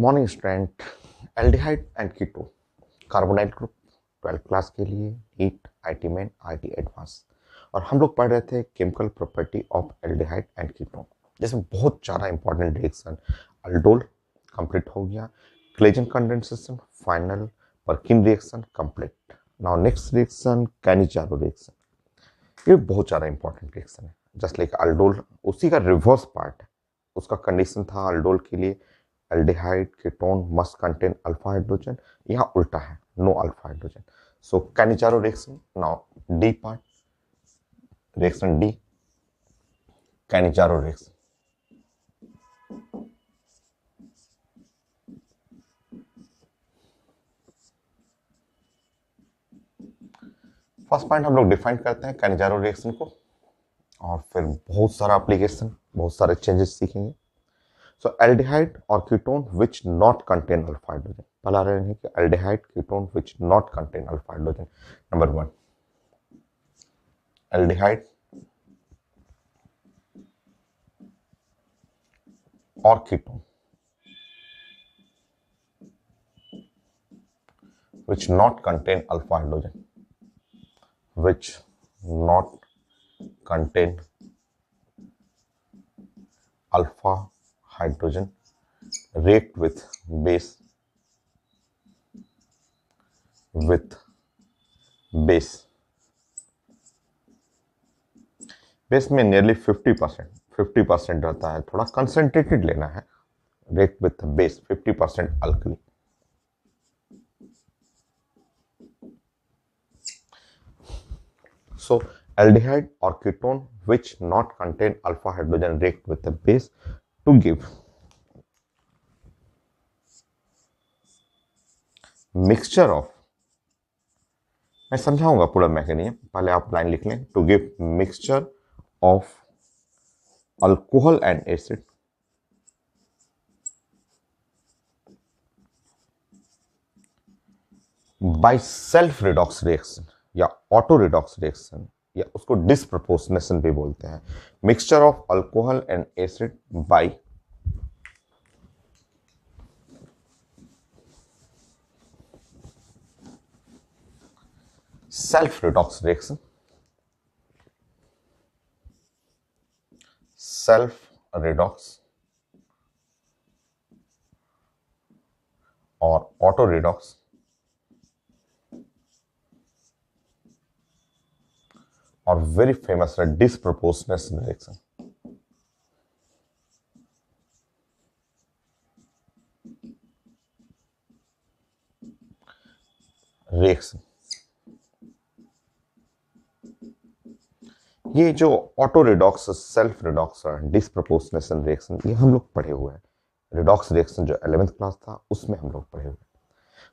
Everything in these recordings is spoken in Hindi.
Morning student. Aldehyde and ketone carbonyl group 12th class के लिए NEET IT main IT advance. और हम लोग पढ़ रहे थे chemical property of aldehyde and ketone, जिसमें बहुत सारा इंपॉर्टेंट रिएक्शन अल्डोल कंप्लीट हो गया, Claisen condensation final, Perkin reaction complete. Now next reaction Cannizzaro reaction. ये बहुत सारा इंपॉर्टेंट रिएक्शन है, जस्ट लाइक अल्डोल उसी का रिवर्स पार्ट है। उसका कंडीशन था अल्डोल के लिए aldehyde ketone must contain alpha hydrogen, यहाँ उल्टा है, no alpha hydrogen. So Cannizzaro reaction. Now D part, reaction D, Cannizzaro reaction. First point हम लोग डिफाइन करते हैं कैनिजारो रिएक्शन को, और फिर बहुत सारा एप्लीकेशन, बहुत सारे चेंजेस सीखेंगे। So aldehyde or ketone which not contain alpha hydrogen. पहला रहे हैं कि aldehyde ketone which not contain alpha hydrogen. Number 1, aldehyde or ketone which not contain alpha hydrogen, which not contain alpha hydrogen, react with base base में नियरली 50% रहता है, थोड़ा कंसंट्रेटेड लेना है। react with base 50% alkali. So aldehyde or ketone which not contain alpha hydrogen react with the base to give mixture of, मैं समझाऊंगा पूरा मैकेनिज्म, पहले आप लाइन लिख लें। To give mixture of alcohol and acid by self redox reaction या ऑटो रिडॉक्स रिएक्शन, या उसको डिसप्रपोर्शनेशन भी बोलते हैं। Mixture of alcohol and acid by self redox reaction, self redox और ऑटो रिडॉक्स और वेरी फेमस है डिसप्रपोर्शनेशन रिएक्शन। ये जो ऑटो रिडॉक्स, सेल्फ रिडॉक्स और डिसप्रपोर्शनेशन रिएक्शन, ये हम लोग पढ़े हुए हैं। रिडॉक्स रिएक्शन जो 11th क्लास था उसमें हम लोग पढ़े हुए हैं।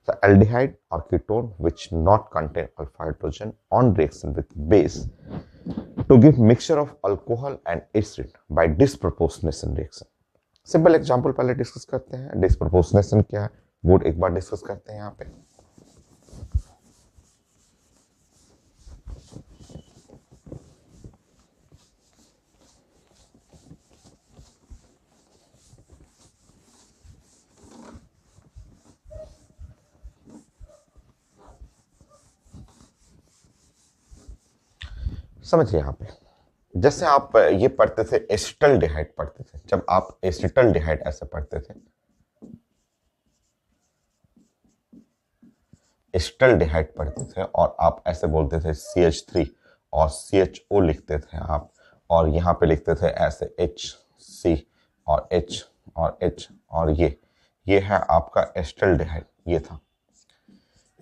So aldehyde or ketone which not contain alpha hydrogen on reaction with base to give mixture of alcohol and acid by disproportionation reaction. Simple example पहले डिस्कस करते हैं। डिसप्रपोर्शनेशन क्या है वो एक बार डिस्कस करते हैं यहाँ पे। समझिए यहाँ पे, जैसे आप ये पढ़ते थे एसिटल्डिहाइड पढ़ते थे, जब आप एसिटल्डिहाइड ऐसे पढ़ते थे, एसिटल्डिहाइड पढ़ते थे और आप ऐसे बोलते थे CH3 और CHO लिखते थे आप, और यहाँ पे लिखते थे ऐसे HC और H और H, और ये है आपका एसिटल्डिहाइड। ये था,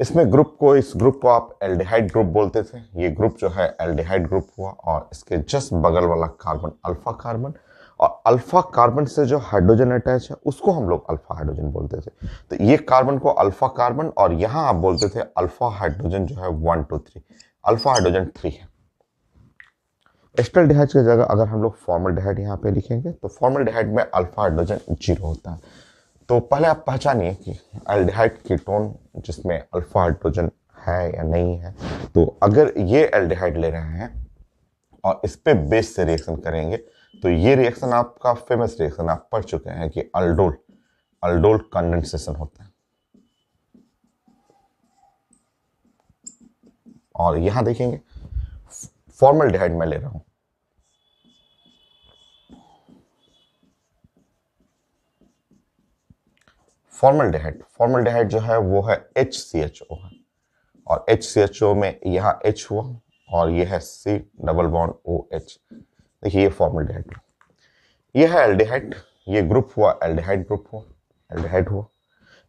इसमें ग्रुप को, इस ग्रुप को आप एल्डिहाइड ग्रुप बोलते थे। ये ग्रुप जो है एल्डिहाइड ग्रुप हुआ, और इसके जस्ट बगल वाला कार्बन अल्फा कार्बन, और अल्फा कार्बन से जो हाइड्रोजन अटैच है उसको हम लोग अल्फा हाइड्रोजन बोलते थे। तो ये कार्बन को अल्फा कार्बन, और यहां आप बोलते थे अल्फा हाइड्रोजन जो है 1 2 3, अल्फा हाइड्रोजन 3 है। एस्टल्डिहाइड की जगह अगर हम लोग फॉर्मल्डिहाइड यहाँ पे लिखेंगे तो फॉर्मल्डिहाइड में अल्फा हाइड्रोजन 0 होता है। तो पहले आप पहचानिए कि एल्डिहाइड कीटोन जिसमें अल्फा हाइड्रोजन है या नहीं है। तो अगर ये एल्डिहाइड ले रहे हैं और इस पे बेस से रिएक्शन करेंगे तो ये रिएक्शन आपका फेमस रिएक्शन आप पढ़ चुके हैं कि अल्डोल अल्डोल कंडेंसेशन होता है। और यहां देखेंगे फॉर्मल्डिहाइड मैं ले रहा हूं, फॉर्मल्डिहाइड जो है वो है HCHO है, और HCHO में यहाँ H हुआ और ये है C डबल बॉन्ड OH। देखिए ये फॉर्मल्डिहाइड, ये है एल्डिहाइड, ये ग्रुप हुआ एल्डिहाइड ग्रुप हुआ, एल्डिहाइड हुआ।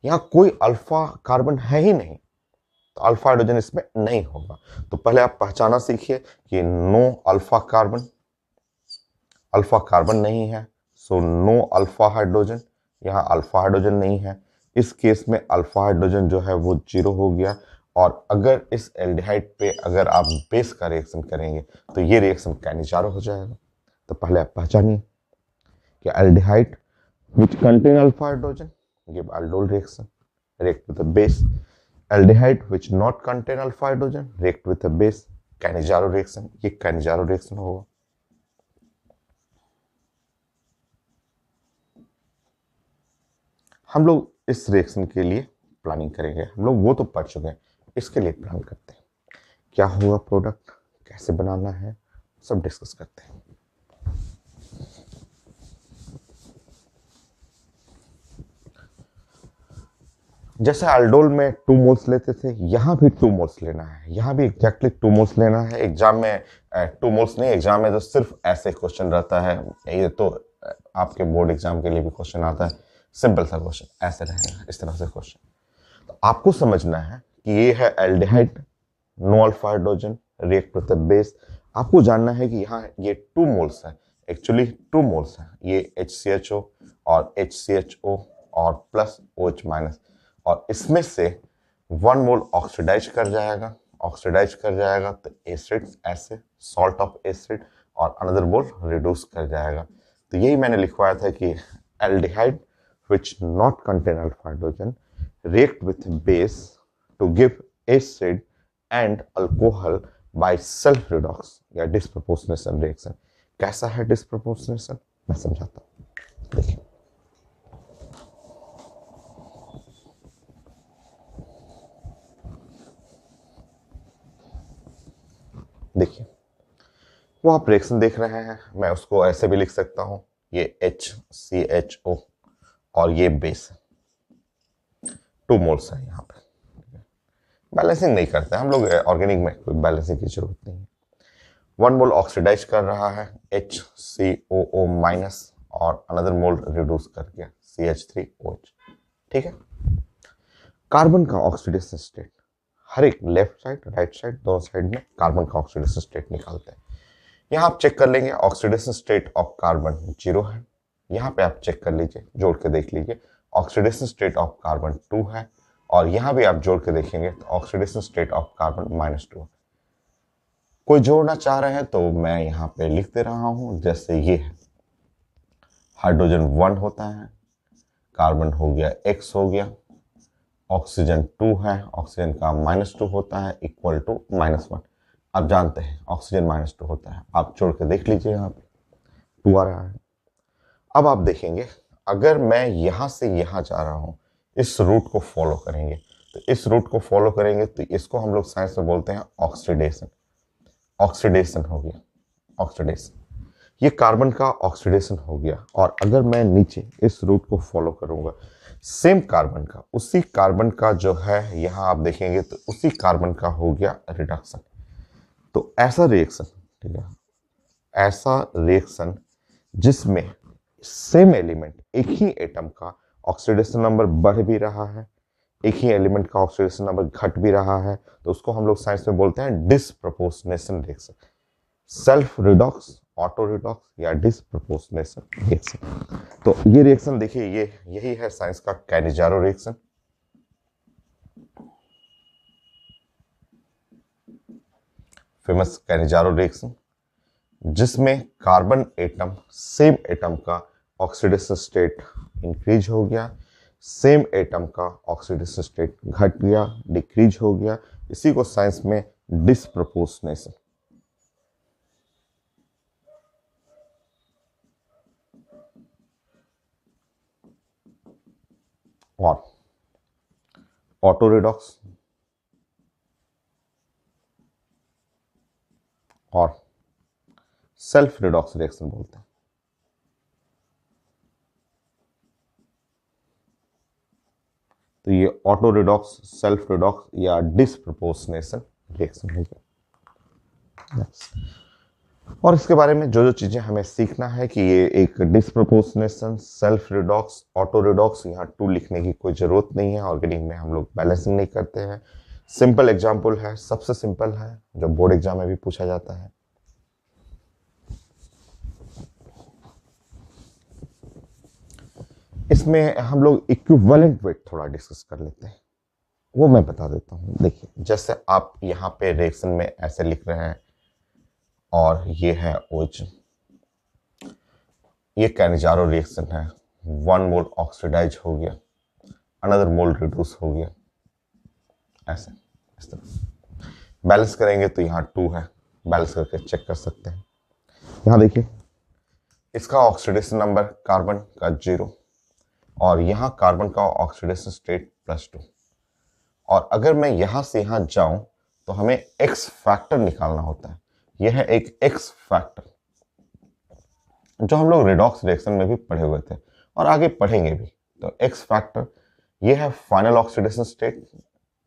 यहाँ कोई अल्फा कार्बन है ही नहीं, तो अल्फा हाइड्रोजन इसमें नहीं होगा। तो पहले आप पहचाना सीखिए कि नो अल्फा कार्बन नहीं है, सो नो अल्फा हाइड्रोजन। यहाँ अल्फा हाइड्रोजन नहीं है, इस केस में अल्फा हाइड्रोजन जो है वो 0 हो गया। और अगर इस एल्डिहाइड पे अगर आप बेस का रिएक्शन करेंगे तो ये रिएक्शन कैनिचारो हो जाएगा। तो पहले आप पहचानिए कि aldehyde which contain alpha hydrogen give aldol reaction, react with a base. Aldehyde which not contain alpha hydrogen react with a base, Cannizzaro reaction। ये Cannizzaro reaction होगा। हम लोग इस रिएक्शन के लिए प्लानिंग करेंगे, हम लोग वो तो पढ़ चुके हैं, इसके लिए प्लान करते हैं। क्या होगा प्रोडक्ट, कैसे बनाना है, सब डिस्कस करते हैं। जैसे अल्डोल में 2 मोल्स लेते थे, यहाँ भी 2 मोल्स लेना है, यहाँ भी एग्जैक्टली 2 मोल्स लेना है। एग्जाम में 2 मोल्स नहीं, एग्जाम में तो सिर्फ ऐसे क्वेश्चन रहता है। ये तो आपके बोर्ड एग्जाम के लिए भी क्वेश्चन आता है, सिंपल सा क्वेश्चन ऐसे रहेगा, इस तरह से क्वेश्चन। तो आपको समझना है कि ये है aldehyde, no alpha hydrogen, react with the base. आपको जानना है कि यहाँ ये 2 मोल्स है, एक्चुअली 2 मोल्स है, ये HCHO और HCHO और प्लस OH माइनस, और इसमें से 1 मोल ऑक्सीडाइज कर जाएगा, तो एसिड ऐसे सॉल्ट ऑफ एसिड, और अनदर मोल रिड्यूस कर जाएगा। तो यही मैंने लिखवाया था कि aldehyde which not contain alpha hydrogen react with base to give acid and alcohol by self redox या disproportionation reaction। कैसा है disproportionation, मैं समझाता हूं। देखिए देखिए वो आप रिएक्शन देख रहे हैं, मैं उसको ऐसे भी लिख सकता हूं, ये HCHO और ये बेस 2 मोल्स है। यहाँ पे बैलेंसिंग नहीं करते हम लोग, ऑर्गेनिक में कोई बैलेंसिंग की जरूरत नहीं है। 1 मोल ऑक्सीडाइज कर रहा है HCOO माइनस, और अनदर मोल रिड्यूस कर गया CH3OH। ठीक है, कार्बन का ऑक्सीडेशन स्टेट, हर एक लेफ्ट साइड राइट साइड दोनों साइड में कार्बन का ऑक्सीडेशन स्टेट निकालते हैं। यहाँ आप चेक कर लेंगे ऑक्सीडेशन स्टेट ऑफ कार्बन 0 है। यहाँ पे आप चेक कर लीजिए, जोड़ के देख लीजिए, ऑक्सीडेशन स्टेट ऑफ कार्बन 2 है, और यहाँ भी आप जोड़ के देखेंगे तो ऑक्सीडेशन स्टेट ऑफ कार्बन -2 है। कोई जोड़ना चाह रहे हैं तो मैं यहाँ पे लिख दे रहा हूं, जैसे ये है हाइड्रोजन 1 होता है, कार्बन हो गया X हो गया, ऑक्सीजन 2 है, ऑक्सीजन का -2 होता है इक्वल टू -1। आप जानते हैं ऑक्सीजन -2 होता है, आप जोड़ के देख लीजिए, यहाँ पे 2 आ रहा है। अब आप देखेंगे अगर मैं यहां से यहां जा रहा हूं, इस रूट को फॉलो करेंगे, तो इस रूट को फॉलो करेंगे तो इसको हम लोग साइंस में बोलते हैं ऑक्सीडेशन। ऑक्सीडेशन हो गया, ऑक्सीडेशन, ये कार्बन का ऑक्सीडेशन हो गया। और अगर मैं नीचे इस रूट को फॉलो करूंगा, सेम कार्बन का, उसी कार्बन का जो है यहां आप देखेंगे तो उसी कार्बन का हो गया रिडक्शन। तो ऐसा रिएक्शन, ठीक है, ऐसा रिएक्शन जिसमें सेम एलिमेंट, एक ही एटम का ऑक्सीडेशन नंबर बढ़ भी रहा है, एक ही एलिमेंट का ऑक्सीडेशन नंबर घट भी रहा है, तो उसको हम लोग साइंस में बोलते हैं disproportionation reaction. Self redox, auto redox या डिसप्रपोर्शनेशन रिएक्शन। तो ये रिएक्शन देखिए, ये यही है साइंस का Cannizzaro reaction. Famous Cannizzaro reaction, जिसमें कार्बन एटम, सेम एटम का ऑक्सीडेशन स्टेट इंक्रीज हो गया, सेम एटम का ऑक्सीडेशन स्टेट घट गया, डिक्रीज हो गया। इसी को साइंस में डिसप्रपोर्शनेशन, और ऑटो रिडॉक्स और सेल्फ रिडॉक्स रिएक्शन बोलते हैं। तो ये ऑटो रिडॉक्स, सेल्फ रिडॉक्स या डिसप्रपोर्शनेशन रिएक्शन हो गया। और इसके बारे में जो जो चीजें हमें सीखना है कि ये एक disproportionation, self redox, auto redox, यहाँ टू लिखने की कोई जरूरत नहीं है। ऑर्गेनिक में हम लोग बैलेंसिंग नहीं करते हैं। सिंपल एग्जाम्पल है, सबसे सिंपल है जो बोर्ड एग्जाम में भी पूछा जाता है। इसमें हम लोग इक्विवेलेंट वेट थोड़ा डिस्कस कर लेते हैं, वो मैं बता देता हूँ। देखिए, जैसे आप यहाँ पे रिएक्शन में ऐसे लिख रहे हैं और ये है OH, ये कैनिजारो रिएक्शन है, 1 मोल ऑक्सीडाइज हो गया, अनदर मोल रिड्यूस हो गया, ऐसे इस तरह। बैलेंस करेंगे तो यहाँ 2 है, बैलेंस करके चेक कर सकते हैं। यहाँ देखिए, इसका ऑक्सीडेशन नंबर कार्बन का 0 और यहाँ कार्बन का ऑक्सीडेशन स्टेट +2। और अगर मैं यहाँ से यहाँ जाऊं तो हमें एक्स फैक्टर निकालना होता है। यह है एक एक्स फैक्टर जो हम लोग रिडॉक्स रिएक्शन में भी पढ़े हुए थे और आगे पढ़ेंगे भी। तो एक्स फैक्टर ये है फाइनल ऑक्सीडेशन स्टेट।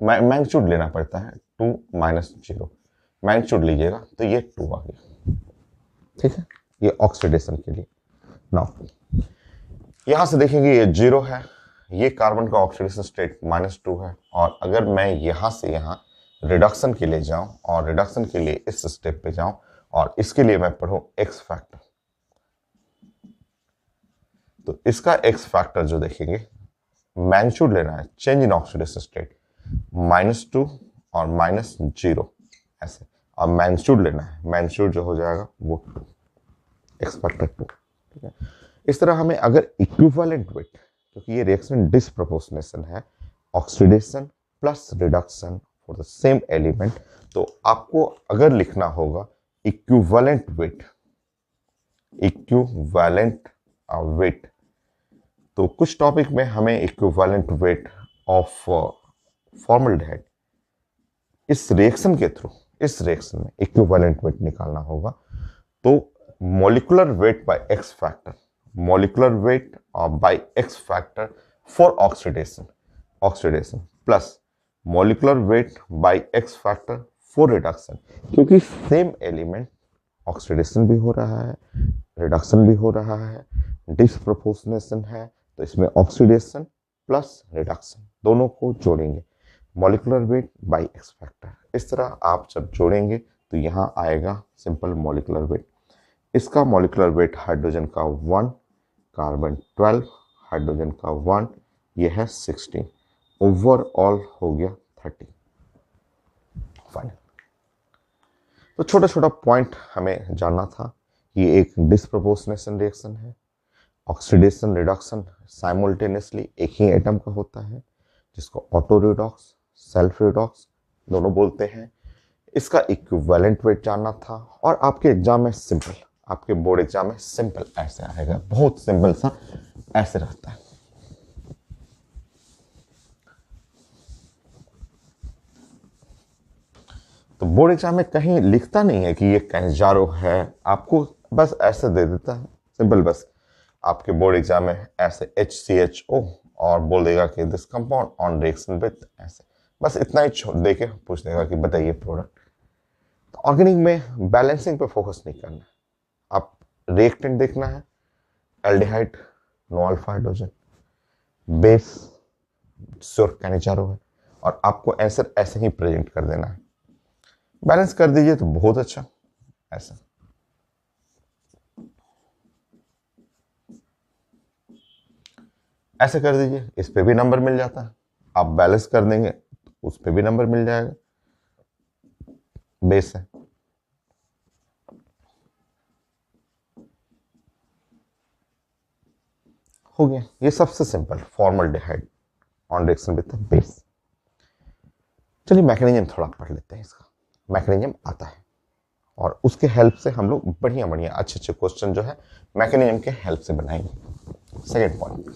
मैग्नीट्यूड लेना पड़ता है 2 - 0, मैग्नीट्यूड लीजिएगा तो ये 2 आ गया। ठीक है, ये ऑक्सीडेशन के लिए। नाउ यहां से देखेंगे ये 0 है, ये कार्बन का ऑक्सीडेशन स्टेट -2 है। और अगर मैं यहां से यहां रिडक्शन के लिए जाऊं और रिडक्शन के लिए इस स्टेप पे जाऊं और इसके लिए मैं पढ़ूं एक्स फैक्टर, तो इसका एक्स फैक्टर जो देखेंगे, मैग्नीट्यूड लेना है, चेंज इन ऑक्सीडेशन स्टेट -2 और -0 ऐसे, और मैग्नीट्यूड लेना है, मैग्नीट्यूड जो हो जाएगा वो 2, एक्स फैक्टर 2। ठीक है, इस तरह हमें अगर इक्विवेलेंट वेट, क्योंकि ये रिएक्शन डिसप्रपोर्शनेशन है, oxidation plus reduction for the same element, तो आपको अगर लिखना होगा इक्विवेलेंट वेट, इक्विवेलेंट वेट, तो कुछ टॉपिक में हमें इक्विवेलेंट वेट ऑफ फॉर्मल्डिहाइड इस रिएक्शन के थ्रू, इस रिएक्शन में इक्विवेलेंट वेट निकालना होगा। तो molecular weight by x factor, molecular weight by X factor for oxidation plus molecular weight by X factor for reduction, क्योंकि सेम एलिमेंट ऑक्सीडेशन भी हो रहा है, रिडक्शन भी हो रहा है, डिसप्रपोर्शनेशन है, तो इसमें ऑक्सीडेशन प्लस रिडक्शन दोनों को जोड़ेंगे, molecular weight by x factor. इस तरह आप जब जोड़ेंगे तो यहाँ आएगा सिंपल मॉलिक्यूलर वेट। इसका मॉलिक्यूलर वेट हाइड्रोजन का 1, कार्बन 12, हाइड्रोजन का 1, ये है 16, ओवरऑल हो गया 30। फाइनल। तो छोटा छोटा पॉइंट हमें जानना था। ये एक डिसप्रपोर्शनेशन रिएक्शन है, ऑक्सीडेशन रिडक्शन साइमल्टेनियसली एक ही एटम का होता है, जिसको ऑटो रिडॉक्स, सेल्फ रिडॉक्स दोनों बोलते हैं। इसका इक्विवेलेंट वेट जानना था। और आपके एग्जाम में सिंपल, आपके बोर्ड एग्जाम में सिंपल ऐसे आएगा, बहुत सिंपल सा ऐसे रहता है। तो बोर्ड एग्जाम में कहीं लिखता नहीं है कि ये कैनिजारो है, आपको बस ऐसे दे देता है सिंपल। बस आपके बोर्ड एग्जाम में ऐसे HCHO और बोल देगा कि this compound on reaction with, ऐसे बस इतना ही दे के पूछ देगा कि बताइए प्रोडक्ट। तो ऑर्गेनिक में बैलेंसिंग पे फोकस नहीं करना है, आप रिएक्टेंट देखना है, aldehyde no alpha hydrogen, base sure Cannizzaro है, और आपको आंसर ऐसे ही प्रेजेंट कर देना है। बैलेंस कर दीजिए तो बहुत अच्छा, ऐसा ऐसे कर दीजिए, इस पे भी नंबर मिल जाता है। आप बैलेंस कर देंगे तो उस पे भी नंबर मिल जाएगा, बेस है। हो गया, ये सबसे simple formaldehyde on reaction with base. चलिए मैकेनिज्म थोड़ा पढ़ लेते हैं। इसका मैकेनिज्म आता है और उसके हेल्प से हम लोग बढ़िया बढ़िया अच्छे अच्छे क्वेश्चन जो है मैकेनिज्म के हेल्प से बनाएंगे। Second point,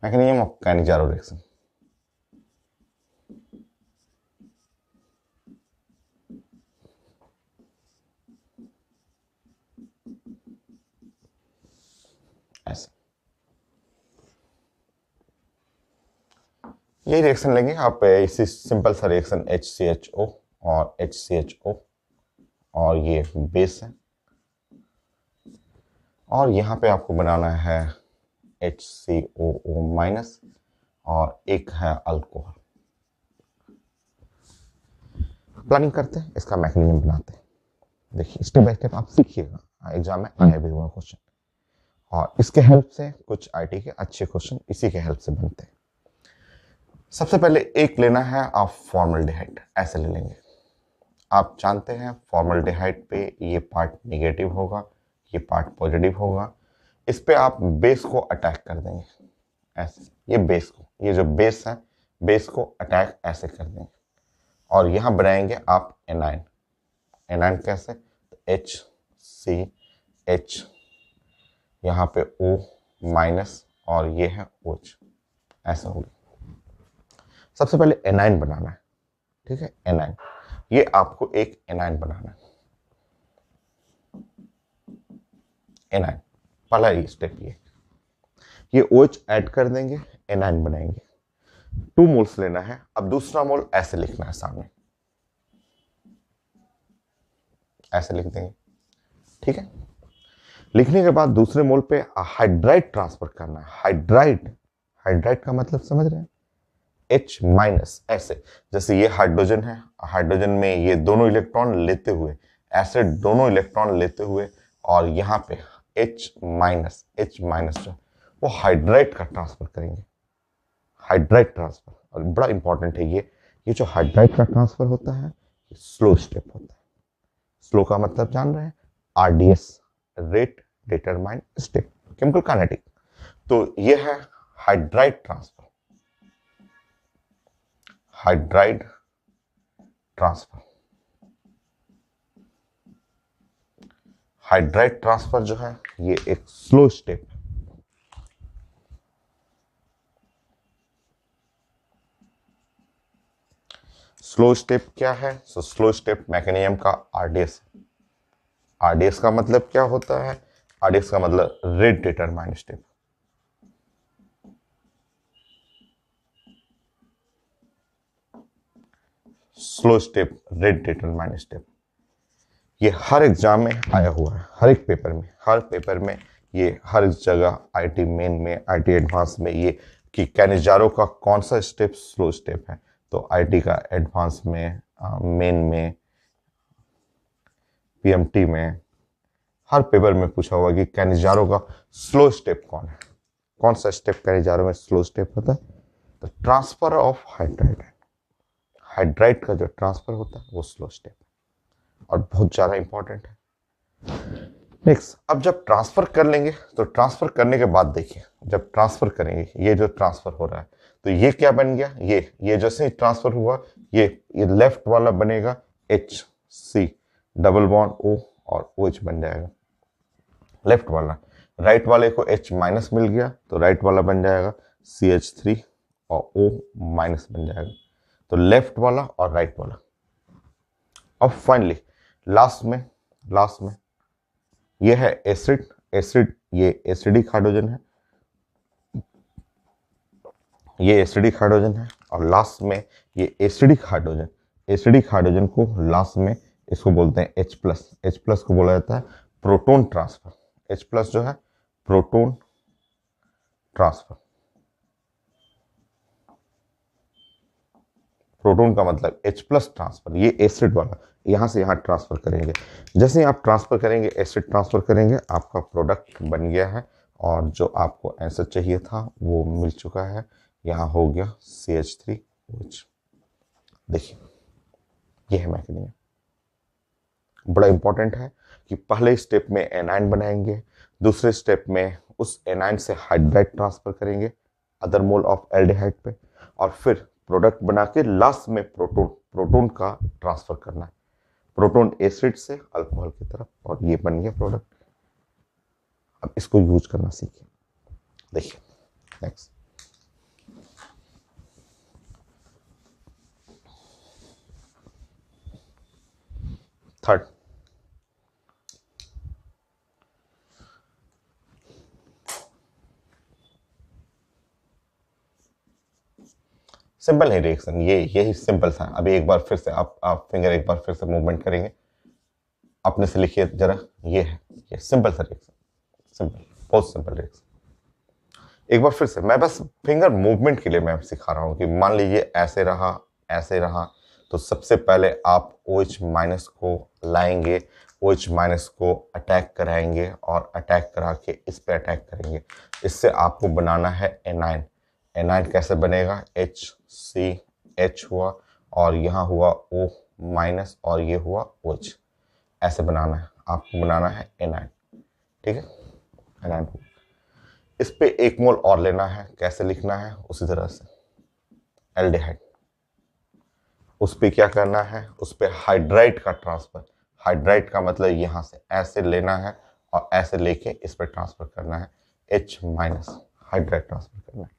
mechanism of Cannizzaro reaction. ऐसे ये रिएक्शन लेंगे आप, इसी सिंपल सा रिएक्शन HCHO और HCHO, और ये बेस है, और यहाँ पे आपको बनाना है HCOO माइनस, और एक है अल्कोहल। प्लानिंग करते हैं, इसका मैकेनिज्म बनाते हैं। देखिए स्टेप बाय स्टेप आप सीखिएगा, एग्जाम में आया भी हुआ क्वेश्चन, और इसके हेल्प से कुछ आईटी के अच्छे क्वेश्चन इसी के हेल्प से बनते हैं। सबसे पहले एक लेना है आप फॉर्मल्डिहाइड, ऐसे ले लेंगे। आप जानते हैं फॉर्मल्डिहाइड पे ये पार्ट नेगेटिव होगा, ये पार्ट पॉजिटिव होगा। इस पे आप बेस को अटैक कर देंगे ऐसे, ये बेस को, ये जो बेस है बेस को अटैक ऐसे कर देंगे, और यहां बनाएंगे आप एनाइन। एनाइन कैसे? HCH, यहाँ पे O माइनस, और ये है OH, ऐसा होगा। सबसे पहले एनाइन बनाना है, ठीक है, एनाइन, ये आपको एक एनाइन बनाना है। एनाइन पहला स्टेप ये OH ऐड कर देंगे, एनाइन बनाएंगे। 2 मोल्स लेना है। अब दूसरा मोल ऐसे लिखना है सामने, ऐसे लिख देंगे, ठीक है। लिखने के बाद दूसरे मोल पे हाइड्राइड ट्रांसफर करना है। हाइड्राइड, हाइड्राइड का मतलब समझ रहे हैं, H माइनस, ऐसे जैसे ये हाइड्रोजन है, हाइड्रोजन में ये दोनों इलेक्ट्रॉन लेते हुए, एसिड दोनों इलेक्ट्रॉन लेते हुए, और यहाँ पे H माइनस, H माइनस जो वो हाइड्राइड का ट्रांसफर करेंगे, हाइड्राइड ट्रांसफर। और बड़ा इंपॉर्टेंट है ये जो हाइड्राइड का ट्रांसफर होता है ये स्लो स्टेप होता है। स्लो का मतलब जान रहे हैं, RDS, rate determine step, chemical kinetic. तो ये है hydride transfer, hydride transfer. Hydride transfer जो है ये एक स्लो स्टेप है। स्लो स्टेप क्या है? सो स्लो स्टेप मैकेनिज्म का RDS। RDS का मतलब क्या होता है? RDS का मतलब rate determine step. Slow step, rate determine step, ये हर एग्जाम में आया हुआ है, हर एक पेपर में, हर पेपर में ये, हर जगह आईटी मेन में, आईटी एडवांस में, ये कि कैनिजारो का कौन सा स्टेप स्लो स्टेप है। तो आईटी का एडवांस में, मेन में, पीएमटी में, हर पेपर में पूछा हुआ कि कैनिजारो का स्लो स्टेप कौन है, कौन सा स्टेप कैनिजारो में स्लो स्टेप होता है? तो ट्रांसफर ऑफ हाइड्राइड, हाइड्राइड का जो ट्रांसफर होता है वो स्लो स्टेप है, और बहुत ज़्यादा इंपॉर्टेंट है। नेक्स्ट, अब जब ट्रांसफर कर लेंगे तो ट्रांसफर करने के बाद देखिए, जब ट्रांसफर करेंगे, ये जो ट्रांसफर हो रहा है तो ये क्या बन गया, ये जैसे ही ट्रांसफर हुआ ये लेफ्ट वाला बनेगा HC डबल बॉन्ड O और OH बन जाएगा लेफ्ट वाला। राइट वाले को H माइनस मिल गया तो राइट वाला बन जाएगा CH3 और O माइनस बन जाएगा। तो लेफ्ट वाला और राइट वाला। अब फाइनली लास्ट में ये है एसिड, एसिड ये एसिडिक हाइड्रोजन है, ये एसिडिक हाइड्रोजन है, और लास्ट में ये एसिडिक हाइड्रोजन, एसिडिक हाइड्रोजन को लास्ट में इसको बोलते हैं H प्लस। H प्लस को बोला जाता है प्रोटोन ट्रांसफर। H प्लस जो है प्रोटोन ट्रांसफर। प्रोटोन का मतलब H प्लस ट्रांसफर, ये एसिड वाला यहां से यहां ट्रांसफर करेंगे। जैसे ही आप ट्रांसफर करेंगे, एसिड ट्रांसफर करेंगे, आपका प्रोडक्ट बन गया है, और जो आपको आंसर चाहिए था वो मिल चुका है। यहाँ हो गया CH3OH। देखिए ये है मैकेनिज्म, बड़ा इंपॉर्टेंट है कि पहले स्टेप में एनाइन बनाएंगे, दूसरे स्टेप में उस एनाइन से हाइड्राइड ट्रांसफर करेंगे अदर मोल ऑफ एल्डिहाइड पे, और फिर प्रोडक्ट बना के लास्ट में प्रोटोन का ट्रांसफर करना है, प्रोटोन एसिड से अल्कोहल की तरफ, और ये बन गया प्रोडक्ट। अब इसको यूज करना सीखिए। देखिए नेक्स्ट, थर्ड, सिंपल है रिएक्शन, ये यही सिंपल सा। अभी एक बार फिर से आप फिंगर एक बार फिर से मूवमेंट करेंगे, अपने से लिखिए जरा। ये है, ये सिंपल सा रिएक्शन, सिंपल, बहुत सिंपल रिएक्शन। एक बार फिर से, मैं बस फिंगर मूवमेंट के लिए मैं सिखा रहा हूं कि मान लीजिए ऐसे रहा, ऐसे रहा, तो सबसे पहले आप OH माइनस को लाएंगे, OH माइनस को अटैक कराएंगे और अटैक करा के इस पे अटैक करेंगे। इससे आपको बनाना है एनाइन। एनाइन कैसे बनेगा? HCH हुआ और यहाँ हुआ O माइनस और ये हुआ OH, ऐसे बनाना है आपको, बनाना है एनाइन। ठीक है, एनाइन। इस पे 1 मोल और लेना है, कैसे लिखना है? उसी तरह से एल्डिहाइड। उस पे क्या करना है? उस पे हाइड्राइड का ट्रांसफर। हाइड्राइड का मतलब यहां से ऐसे लेना है और ऐसे लेके इस पे ट्रांसफर करना है, H माइनस, हाइड्राइड ट्रांसफर करना है।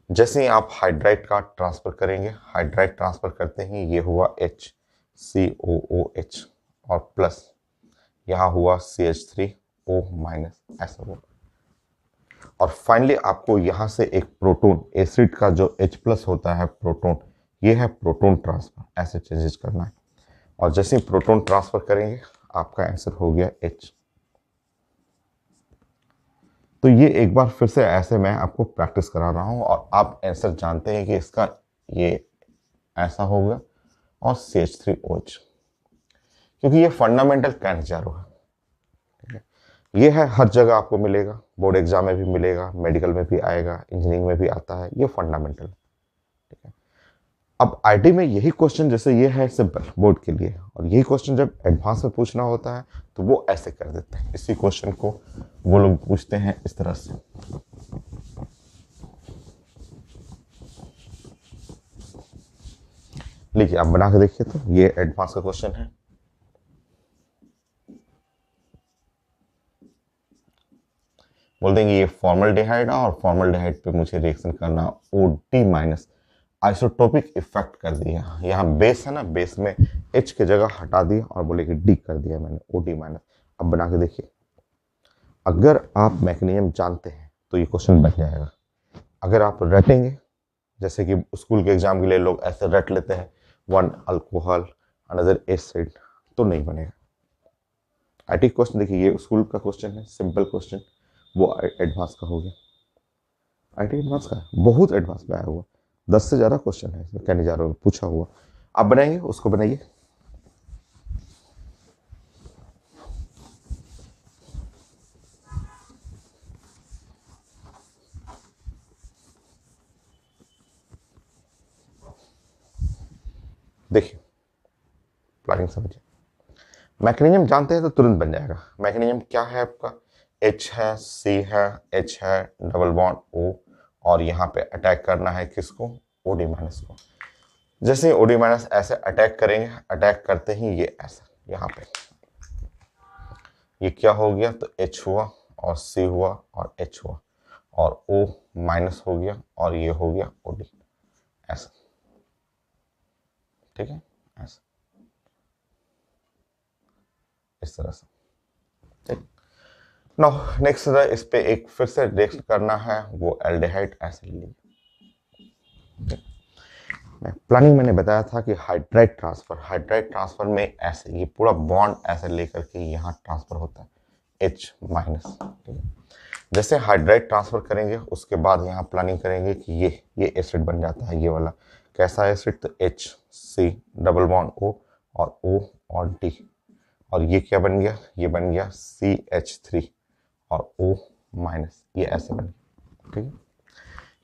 जैसे ही आप हाइड्राइड का ट्रांसफर करेंगे, हाइड्राइड ट्रांसफर करते ही ये हुआ HCOOH और प्लस यहाँ हुआ CH3O माइनस, ऐसा हुआ। और फाइनली आपको यहां से एक प्रोटॉन, एसिड का जो H प्लस होता है प्रोटॉन, ये है प्रोटॉन ट्रांसफर, ऐसे चेंजेस करना है। और जैसे ही प्रोटॉन ट्रांसफर करेंगे आपका आंसर हो गया H। तो ये एक बार फिर से ऐसे मैं आपको प्रैक्टिस करा रहा हूं और आप आंसर जानते हैं कि इसका ये ऐसा होगा और CH3OH, क्योंकि ये फंडामेंटल कैंजारो है। ये है, हर जगह आपको मिलेगा, बोर्ड एग्जाम में भी मिलेगा, मेडिकल में भी आएगा, इंजीनियरिंग में भी आता है, ये फंडामेंटल। ठीक है, अब आईटी में यही क्वेश्चन, जैसे ये है सिंपल बोर्ड के लिए, और यही क्वेश्चन जब एडवांस में पूछना होता है तो वो ऐसे कर देते हैं। इसी क्वेश्चन को वो लोग पूछते हैं इस तरह से। लीजिए आप बना के देखिए, तो ये एडवांस का क्वेश्चन है। बोल देंगे ये फॉर्मल्डिहाइड है और फॉर्मल्डिहाइड पे मुझे रिएक्शन करना OD माइनस, आइसोटोपिक इफेक्ट कर दिया। यहाँ बेस है ना, बेस में H की जगह हटा दिया और बोले कि D कर दिया मैंने, OD माइनस। अब बना के देखिए, अगर आप मैकेनिज्म जानते हैं तो ये क्वेश्चन बन जाएगा। अगर आप रटेंगे, जैसे कि स्कूल के एग्जाम के लिए लोग ऐसे रट लेते हैं, 1 अल्कोहल अनदर एसिड, तो नहीं बनेगा। आईटी क्वेश्चन देखिए, ये स्कूल का क्वेश्चन है, सिंपल क्वेश्चन, वो एडवांस का हो गया। आईटी एडवांस का बहुत एडवांस में आया हुआ, 10 से ज़्यादा क्वेश्चन है इसमें, कहने जा रहा हूँ, पूछा हुआ। आप बनाएंगे, उसको बनाइए। देखिए, प्लानिंग समझिए। मैकेनिज्म जानते हैं तो तुरंत बन जाएगा। मैकेनिज्म क्या है आपका? H है, C है, H है, डबल बॉन्ड O, और यहाँ पे अटैक करना है किसको? OD माइनस को। जैसे ही OD माइनस ऐसे अटैक करेंगे, अटैक करते ही ये ऐसा यहाँ पे, ये क्या हो गया? तो H हुआ और C हुआ और H हुआ और O माइनस हो गया और ये हो गया OD, ऐसा। ठीक है, ऐसा, इस तरह से। ठीक, नो नेक्स्ट इस पे एक फिर से रिएक्ट करना है, वो एल्डिहाइड, ऐसे लीजिए। प्लानिंग मैंने बताया था कि हाइड्राइड ट्रांसफर में ऐसे ये पूरा बॉन्ड ऐसे लेकर के यहाँ ट्रांसफर होता है, H माइनस। जैसे हाइड्राइड ट्रांसफर करेंगे उसके बाद यहाँ प्लानिंग करेंगे कि ये एसिड बन जाता है, ये वाला कैसा एसिड? तो HC डबल बॉन्ड O और O और D, और ये क्या बन गया? ये बन गया CH3 और O माइनस, ये ऐसे बन गया। ठीक है,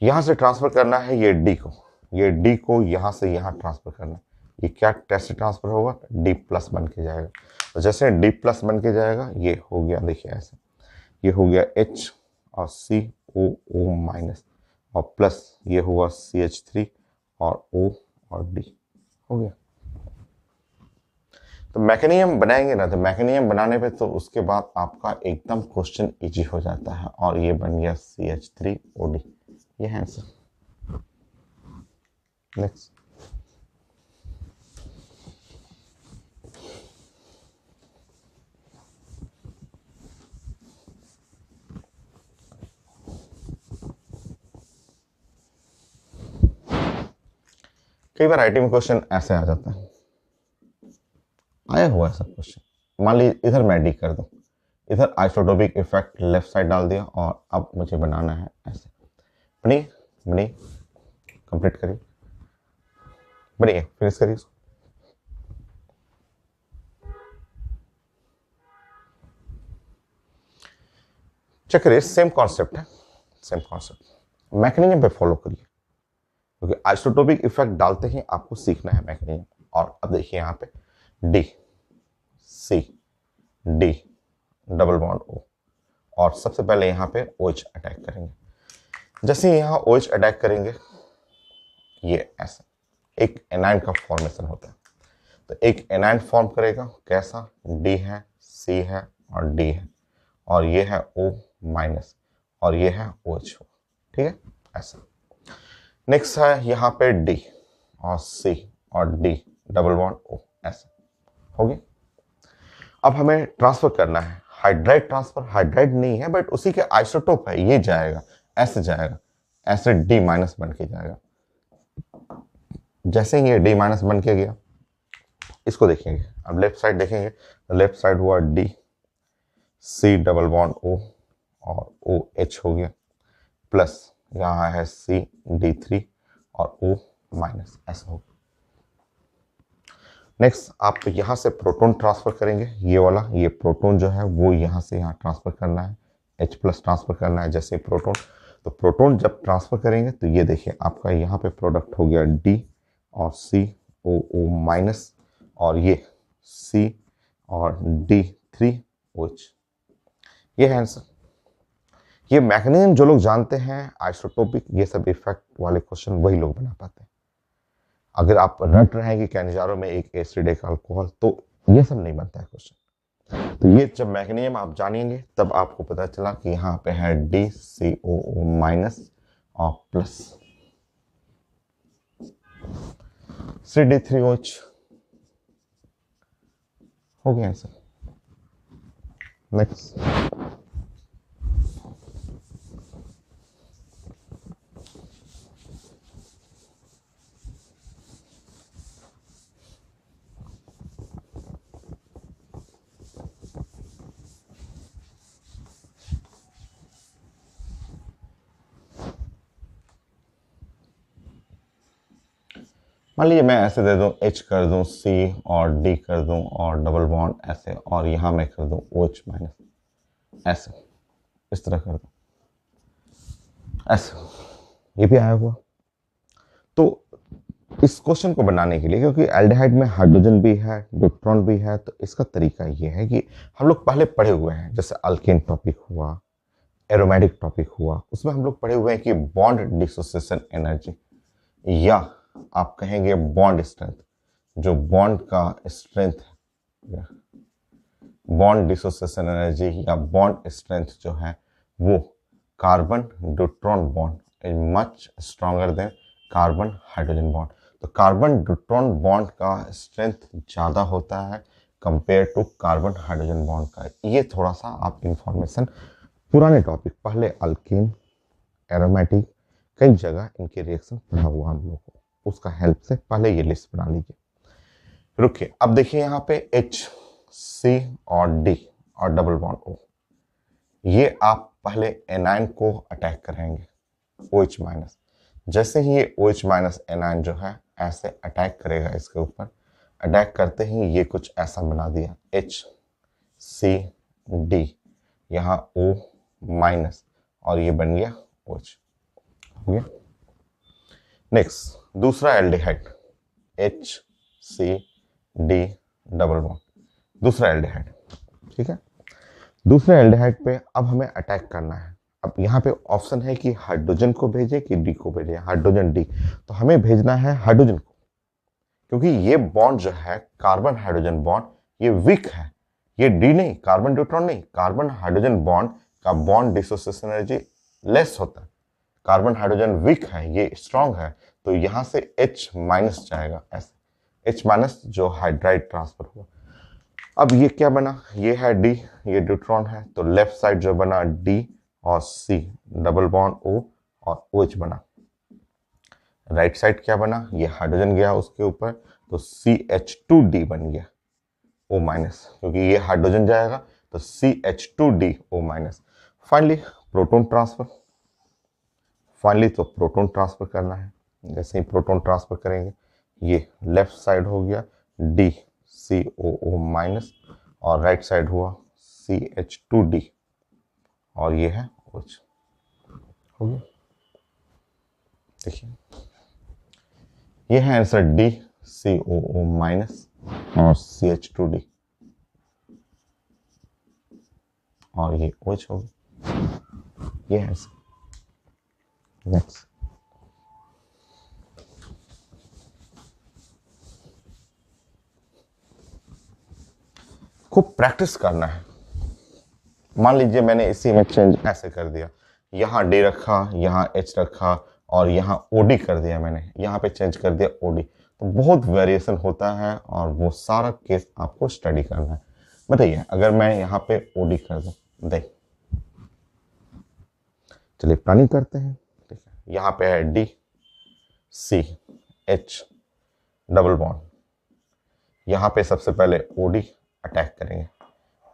यहाँ से ट्रांसफर करना है ये D को, ये D को यहाँ से यहाँ ट्रांसफर करना है। ये क्या टेस्ट ट्रांसफर होगा? D प्लस बन के जाएगा। तो जैसे D प्लस बन के जाएगा, ये हो गया, देखिए ऐसे, ये हो गया H और COO माइनस और प्लस ये हुआ CH3 और O और D, हो गया। तो मैकेनिज्म बनाएंगे ना, तो मैकेनिज्म बनाने पे तो उसके बाद आपका एकदम क्वेश्चन इजी हो जाता है, और ये बन गया CH3OD, ये है आंसर। नेक्स्ट, कई बार आईटी में क्वेश्चन ऐसे आ जाता है, आया हुआ है सब क्वेश्चन। मान लीजिए इधर मैं डी कर दूं, इधर आइसोटोपिक इफेक्ट लेफ्ट साइड डाल दिया, और अब मुझे बनाना है ऐसे। बनी बनी, कंप्लीट करिए, बनिए, फिनिश करिए। चेक करिए, सेम कॉन्सेप्ट है, सेम कॉन्सेप्ट। मैकेनिज्म पे फॉलो करिए, क्योंकि आइसोटोपिक इफेक्ट डालते ही आपको सीखना है मैकेनिज्म। और अब देखिए यहाँ पे D C D double bond O, और सबसे पहले यहाँ पे OH अटैक करेंगे। जैसे यहाँ OH अटैक करेंगे, ये ऐसा एक एनाइन का फॉर्मेशन होता है। तो एक एनाइन फॉर्म करेगा, कैसा? डी है, सी है और डी है, और ये है O माइनस, और ये है OH, ठीक है, ऐसा। नेक्स्ट है यहाँ पे D और C और D डबल बॉन्ड O, ऐसा हो गया। अब हमें ट्रांसफर करना है, हाइड्राइड ट्रांसफर, हाइड्राइड नहीं है बट उसी के आइसोटोप है, ये जाएगा ऐसे, जाएगा ऐसे, D माइनस बन के जाएगा। जैसे ही ये D माइनस बन के गया, इसको देखेंगे, अब लेफ्ट साइड देखेंगे तो लेफ्ट साइड हुआ D C double bond O और OH हो गया, प्लस यहाँ है C D3 और O माइनस, ऐसा होगा। नेक्स्ट आप यहाँ से प्रोटॉन ट्रांसफर करेंगे, ये वाला, ये प्रोटॉन जो है वो यहाँ से यहाँ ट्रांसफर करना है, H प्लस ट्रांसफर करना है जैसे प्रोटॉन। तो प्रोटॉन जब ट्रांसफर करेंगे तो ये देखिए आपका यहाँ पे प्रोडक्ट हो गया D और COO माइनस, और ये C और D3OH, ये है आंसर। ये मैकेनिज्म जो लोग जानते हैं आइसोटोपिक ये सब इफेक्ट वाले क्वेश्चन वही लोग बना पाते हैं। अगर आप रट रहे हैं कि कैनिजारो में एक एसिड एक अल्कोहल, तो ये सब नहीं बनता है क्वेश्चन। तो ये जब मैकेनिज्म आप जानेंगे तब आपको पता चला कि यहाँ पे है DCOO माइनस और प्लस CD3OH, हो गया आंसर। नेक्स्ट, मान लीजिए मैं ऐसे दे दूं, H कर दूं, C और D कर दूं और डबल बॉन्ड ऐसे, और यहां मैं कर दूं OH माइनस, ऐसे, इस तरह कर दूं ऐसे, ये भी आया हुआ। तो इस क्वेश्चन को बनाने के लिए, क्योंकि एल्डिहाइड में हाइड्रोजन भी है, न्यूट्रॉन भी है, तो इसका तरीका ये है कि हम लोग पहले पढ़े हुए हैं, जैसे अल्केन टॉपिक हुआ, एरोमेटिक टॉपिक हुआ, उसमें हम लोग पढ़े हुए हैं कि बॉन्ड डिसोसिएशन एनर्जी, या आप कहेंगे बॉन्ड स्ट्रेंथ, जो बॉन्ड का स्ट्रेंथ है, बॉन्ड डिसोसिएशन एनर्जी या बॉन्ड स्ट्रेंथ जो है वो carbon neutron bond is much stronger than carbon hydrogen bond. तो कार्बन न्यूट्रॉन बॉन्ड का स्ट्रेंथ ज़्यादा होता है compare to carbon hydrogen bond का। ये थोड़ा सा आप इंफॉर्मेशन, पुराने टॉपिक, पहले अल्केन, एरोमेटिक, कई जगह इनके रिएक्शन पढ़ा हुआ हम लोग को, उसका हेल्प से पहले ये लिस्ट बना लीजिए। रुकिए, अब देखिए यहाँ पे H, C और D और डबल बॉन्ड O, ये आप पहले एनाइन को अटैक करेंगे, OH माइनस। जैसे ही ये OH माइनस एनाइन जो है ऐसे अटैक करेगा इसके ऊपर, अटैक करते ही ये कुछ ऐसा बना दिया, H C D, यहाँ O माइनस, और ये बन गया OH, हो गया। नेक्स्ट, दूसरा aldehyde, H C D double bond, दूसरा एल्डिहाइड, ठीक है। दूसरे एल्डिहाइड पे अब हमें अटैक करना है। अब यहाँ पे ऑप्शन है कि हाइड्रोजन को भेजे कि डी को भेजे, हाइड्रोजन डी, तो हमें भेजना है हाइड्रोजन को, क्योंकि ये बॉन्ड जो है कार्बन हाइड्रोजन बॉन्ड ये वीक है, ये डी नहीं, कार्बन न्यूट्रॉन नहीं, कार्बन हाइड्रोजन बॉन्ड का बॉन्ड डिसोसिएशन एनर्जी लेस होता है, कार्बन हाइड्रोजन वीक है, ये स्ट्रॉन्ग है, तो यहाँ से H माइनस जाएगा ऐसे, H माइनस जो हाइड्राइड ट्रांसफर हुआ। अब ये क्या बना, ये है D, ये न्यूट्रॉन है, तो लेफ्ट साइड जो बना D और C डबल बॉन्ड O और OH बना। राइट साइड क्या बना, ये हाइड्रोजन गया उसके ऊपर, तो CH2D बन गया O माइनस, क्योंकि ये हाइड्रोजन जाएगा तो CH2D O minus. Finally proton transfer, finally तो प्रोटॉन ट्रांसफर करना है। जैसे ही प्रोटॉन ट्रांसफर करेंगे, ये लेफ्ट साइड हो गया DCOO माइनस और राइट साइड हुआ CH2D और ये है OH। हो गया, देखिए ये है आंसर DCOO माइनस और CH2D और ये OH हो गया, ये है आंसर। नेक्स्ट, खूब प्रैक्टिस करना है। मान लीजिए मैंने इसी में चेंज ऐसे कर दिया, यहाँ D रखा, यहाँ H रखा और यहाँ OD कर दिया, मैंने यहाँ पे चेंज कर दिया OD, तो बहुत वेरिएशन होता है और वो सारा केस आपको स्टडी करना है। बताइए अगर मैं यहाँ पे OD कर दूँ, देख चलिए प्लानिंग करते हैं। ठीक है, यहाँ पे है DCH डबल बॉन्ड, यहाँ पे सबसे पहले OD अटैक करेंगे।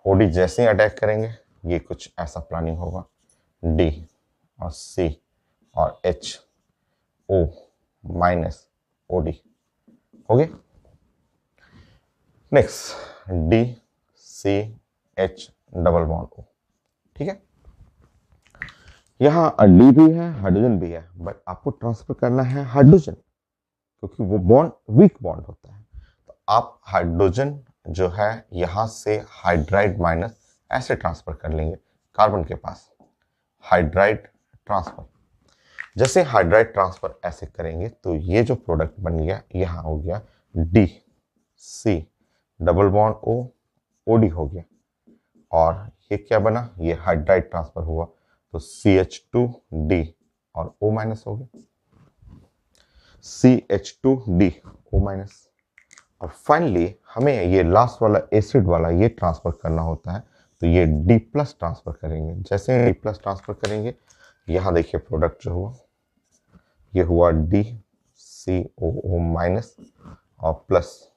OD जैसे ही अटैक करेंगे ये कुछ ऐसा प्लानिंग होगा, D और C और H O माइनस OD हो गए। Next DCH double bond O, ठीक है। यहाँ D भी है, हाइड्रोजन भी है, बट आपको ट्रांसफर करना है हाइड्रोजन, क्योंकि वो बॉन्ड वीक बॉन्ड होता है। तो आप हाइड्रोजन जो है यहाँ से हाइड्राइड माइनस ऐसे ट्रांसफर कर लेंगे कार्बन के पास, हाइड्राइड ट्रांसफर। जैसे हाइड्राइड ट्रांसफर ऐसे करेंगे तो ये जो प्रोडक्ट बन गया यहाँ हो गया DC double bond O, OD हो गया और ये क्या बना, ये हाइड्राइड ट्रांसफर हुआ तो CH2D और O माइनस हो गया, CH2D O माइनस। और फाइनली हमें ये लास्ट वाला एसिड वाला ये ट्रांसफर करना होता है, तो ये D प्लस ट्रांसफर करेंगे। जैसे D प्लस ट्रांसफर करेंगे, यहाँ देखिए प्रोडक्ट जो हुआ ये हुआ DCOO माइनस और plus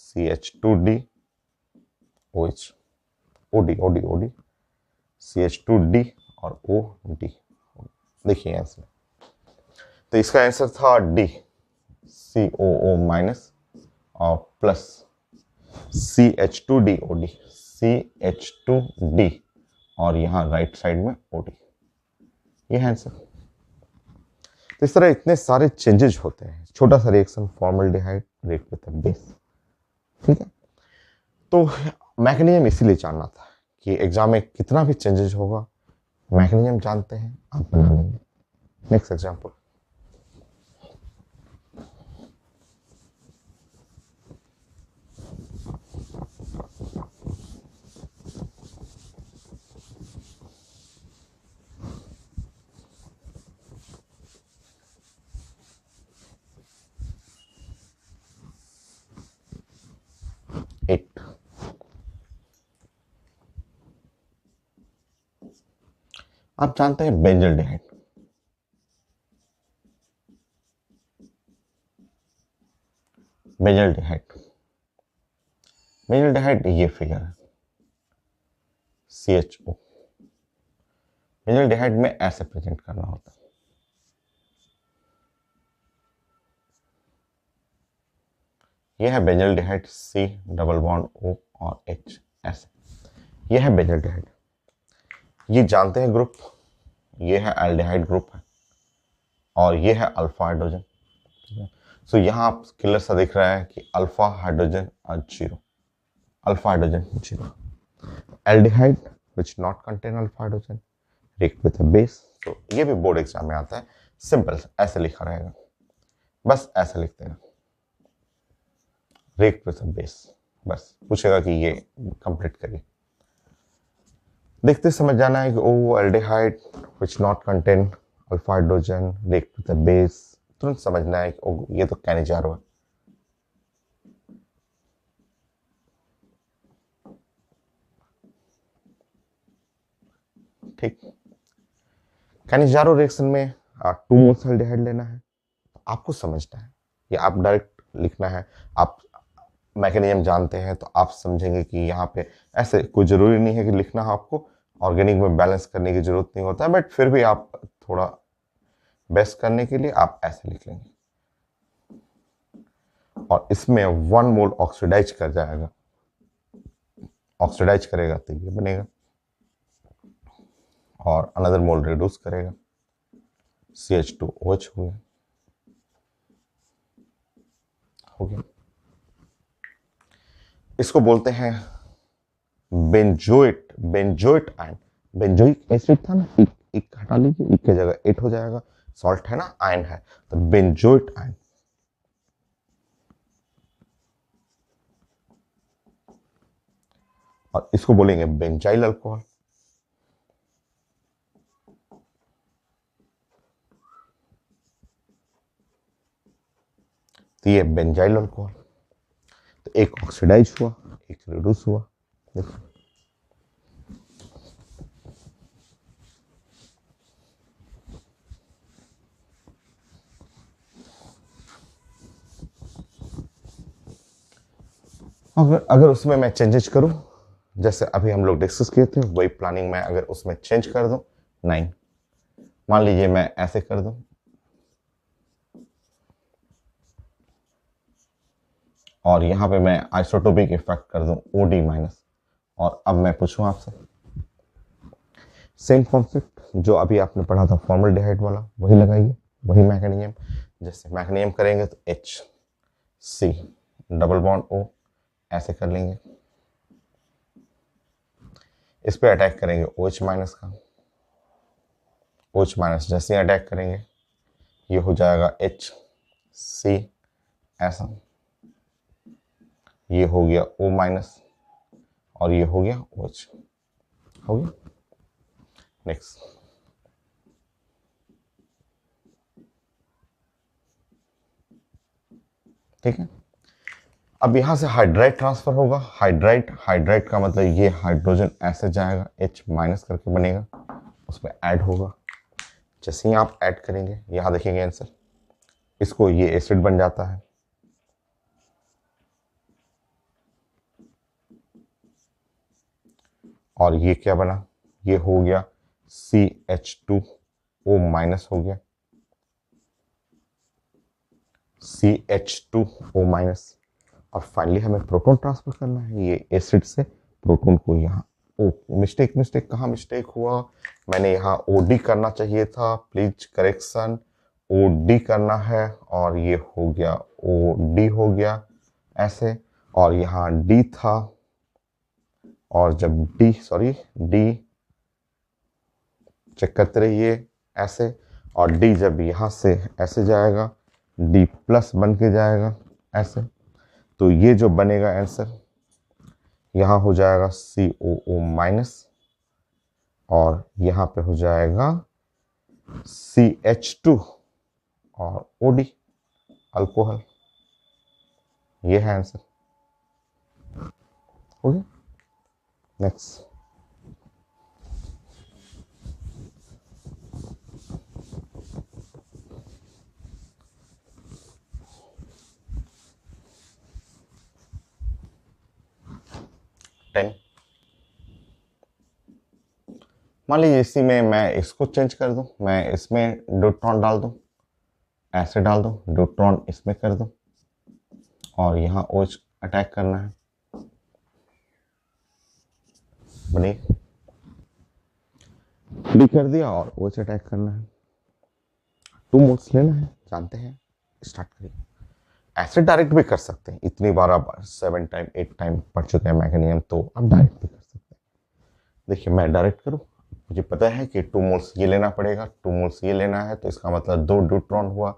CH2D OH, OD CH2D और OD। देखिए आंसर, तो इसका आंसर था DCOO माइनस और प्लस CH2D OD, CH2D और यहाँ राइट साइड में OD, ये है आंसर। तो इस तरह इतने सारे चेंजेस होते हैं। छोटा सा reaction formaldehyde react with base, ठीक है। तो मैकेनिज्म इसीलिए जानना था कि एग्जाम में कितना भी चेंजेस होगा, मैकेनिज्म जानते हैं आप बना लेंगे। Next example, eight. आप जानते हैं बेंजल्डिहाइड, बेंजल्डिहाइड, बेंजल्डिहाइड ये फिगर है CHO। बेंजल्डिहाइड में ऐसे प्रेजेंट करना होता है, यह है benzaldehyde C double bond O और H ऐसे, यह है बेंजल्डिहाइड। ये जानते हैं ग्रुप, ये है एल्डिहाइड ग्रुप है और ये है अल्फा हाइड्रोजन। सो यहाँ आप क्लियर सा दिख रहा है कि अल्फा हाइड्रोजन और zero, alpha hydrogen zero. Aldehyde which not contain alpha hydrogen react with a base. तो ये भी बोर्ड एग्जाम में आता है, सिंपल ऐसे लिखा रहेगा, बस ऐसे लिख देना, रिएक्ट विद अ बेस, बस पूछेगा कि ये कंप्लीट करिए। देखते समझ जाना है कि ओ aldehyde which not contain alpha hydrogen react with a base, तुरंत समझना है कि ओ ये तो कैनिजारो है। ठीक, कैनिजारो रिएक्शन में 2 मोल्स एल्डिहाइड लेना है, आपको समझना है, या आप डायरेक्ट लिखना है। आप मैकेनिज्म जानते हैं तो आप समझेंगे कि यहाँ पे ऐसे कोई ज़रूरी नहीं है कि लिखना है आपको, ऑर्गेनिक में बैलेंस करने की ज़रूरत नहीं होता है, बट फिर भी आप थोड़ा बेस्ट करने के लिए आप ऐसे लिख लेंगे। और इसमें 1 मोल ऑक्सीडाइज कर जाएगा, ऑक्सीडाइज करेगा तो ये बनेगा, और अनदर मोल रिड्यूस करेगा, CH2OH हो गया। इसको बोलते हैं benzoate, benzoate ion. Benzoic acid था ना, एक हटा लीजिए, एक की जगह एट हो जाएगा, सॉल्ट है ना, आयन है, तो बेंजोइट आयन। और इसको बोलेंगे बेंजाइल अल्कोहल। तो ये बेंजाइल अल्कोहल, तो एक ऑक्सीडाइज हुआ, एक रिड्यूस हुआ। देखो अगर उसमें मैं चेंजेस करूं, जैसे अभी हम लोग डिस्कस किए थे वही प्लानिंग में अगर उसमें चेंज कर दूं 9, मान लीजिए मैं ऐसे कर दूं, और यहां पे मैं आइसोटोपिक इफेक्ट कर दूं OD माइनस, और अब मैं पूछूं आपसे सेम कॉन्सेप्ट जो अभी आपने पढ़ा था फॉर्मल्डिहाइड वाला, वही लगाइए, वही मैकेनिज्म। जैसे मैकेनिज्म करेंगे तो HC डबल बॉन्ड O ऐसे कर लेंगे, इस पे अटैक करेंगे OH माइनस का, OH माइनस जैसे ही अटैक करेंगे ये हो जाएगा HC ऐसा, ये हो गया O माइनस, और ये हो गया OH, हो गया। नेक्स्ट ठीक है, अब यहां से हाइड्राइड ट्रांसफर होगा, हाइड्राइड, हाइड्राइड का मतलब ये हाइड्रोजन ऐसे जाएगा, H माइनस करके बनेगा, उसमें ऐड होगा। जैसे ही आप ऐड करेंगे यहां देखेंगे आंसर, इसको ये एसिड बन जाता है, और ये क्या बना, ये हो गया CH2O माइनस हो गया, CH2O माइनस। और फाइनली हमें प्रोटॉन ट्रांसफर करना है, ये एसिड से प्रोटॉन को यहाँ, ओ मिस्टेक, मिस्टेक कहाँ मिस्टेक हुआ, मैंने यहाँ OD करना चाहिए था, प्लीज करेक्शन, OD करना है, और ये हो गया OD हो गया ऐसे, और यहाँ D था, और जब D, सॉरी D चेक करते रहिए ऐसे, और D जब यहाँ से ऐसे जाएगा D प्लस बन के जाएगा ऐसे, तो ये जो बनेगा आंसर यहाँ हो जाएगा COO माइनस, और यहाँ पे हो जाएगा CH2 और OD अल्कोहल, ये है आंसर। ओके नेक्स्ट, मान लीजिए इसी में मैं इसको चेंज कर दूं, मैं इसमें न्यूट्रॉन डाल दूं, ऐसे डाल दूं, न्यूट्रॉन इसमें कर दूं, और यहाँ OH अटैक करना है, बने फ्री कर दिया, और OH अटैक करना है, 2 मोल्स लेना है, जानते हैं, स्टार्ट करिए। ऐसे डायरेक्ट भी कर सकते हैं, इतनी बार आप 7 टाइम 8 टाइम पढ़ चुके हैं मैकेनिज्म, तो आप डायरेक्ट भी कर सकते हैं। देखिए मैं डायरेक्ट करूँ, मुझे पता है कि 2 मोल्स ये लेना पड़ेगा, 2 मोल्स ये लेना है, तो इसका मतलब 2 न्यूट्रॉन हुआ,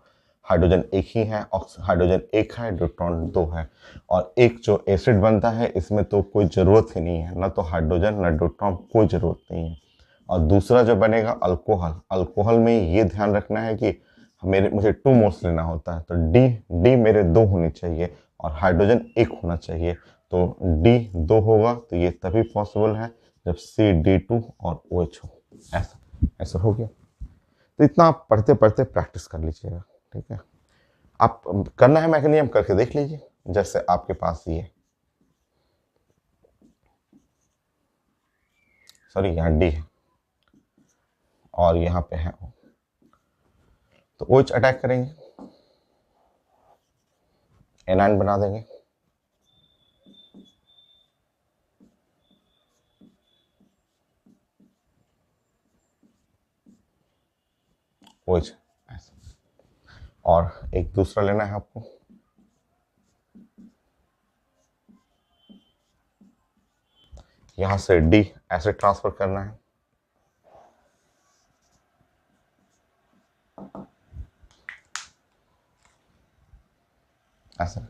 हाइड्रोजन एक ही है, हाइड्रोजन एक है, न्यूट्रॉन 2 है, और एक जो एसिड बनता है इसमें तो कोई ज़रूरत ही नहीं है, ना तो हाइड्रोजन ना न्यूट्रॉन, कोई ज़रूरत नहीं है। और दूसरा जो बनेगा अल्कोहल, अल्कोहल में ये ध्यान रखना है कि मुझे 2 मोल्स लेना होता है, तो डी मेरे 2 होने चाहिए, और हाइड्रोजन एक होना चाहिए, तो D 2 होगा, तो ये तभी पॉसिबल है जब CD2 और OH हो, ऐसा ऐसा हो गया। तो इतना आप पढ़ते पढ़ते प्रैक्टिस कर लीजिएगा, ठीक है। आप करना है मैकेनिज्म करके देख लीजिए। जैसे आपके पास ये, सॉरी यहाँ डी है और यहाँ पे है O, तो OH अटैक करेंगे, एनाइन बना देंगे, OH ऐसे। और एक दूसरा लेना है आपको, यहां से डी ऐसे ट्रांसफर करना है, ऐसे।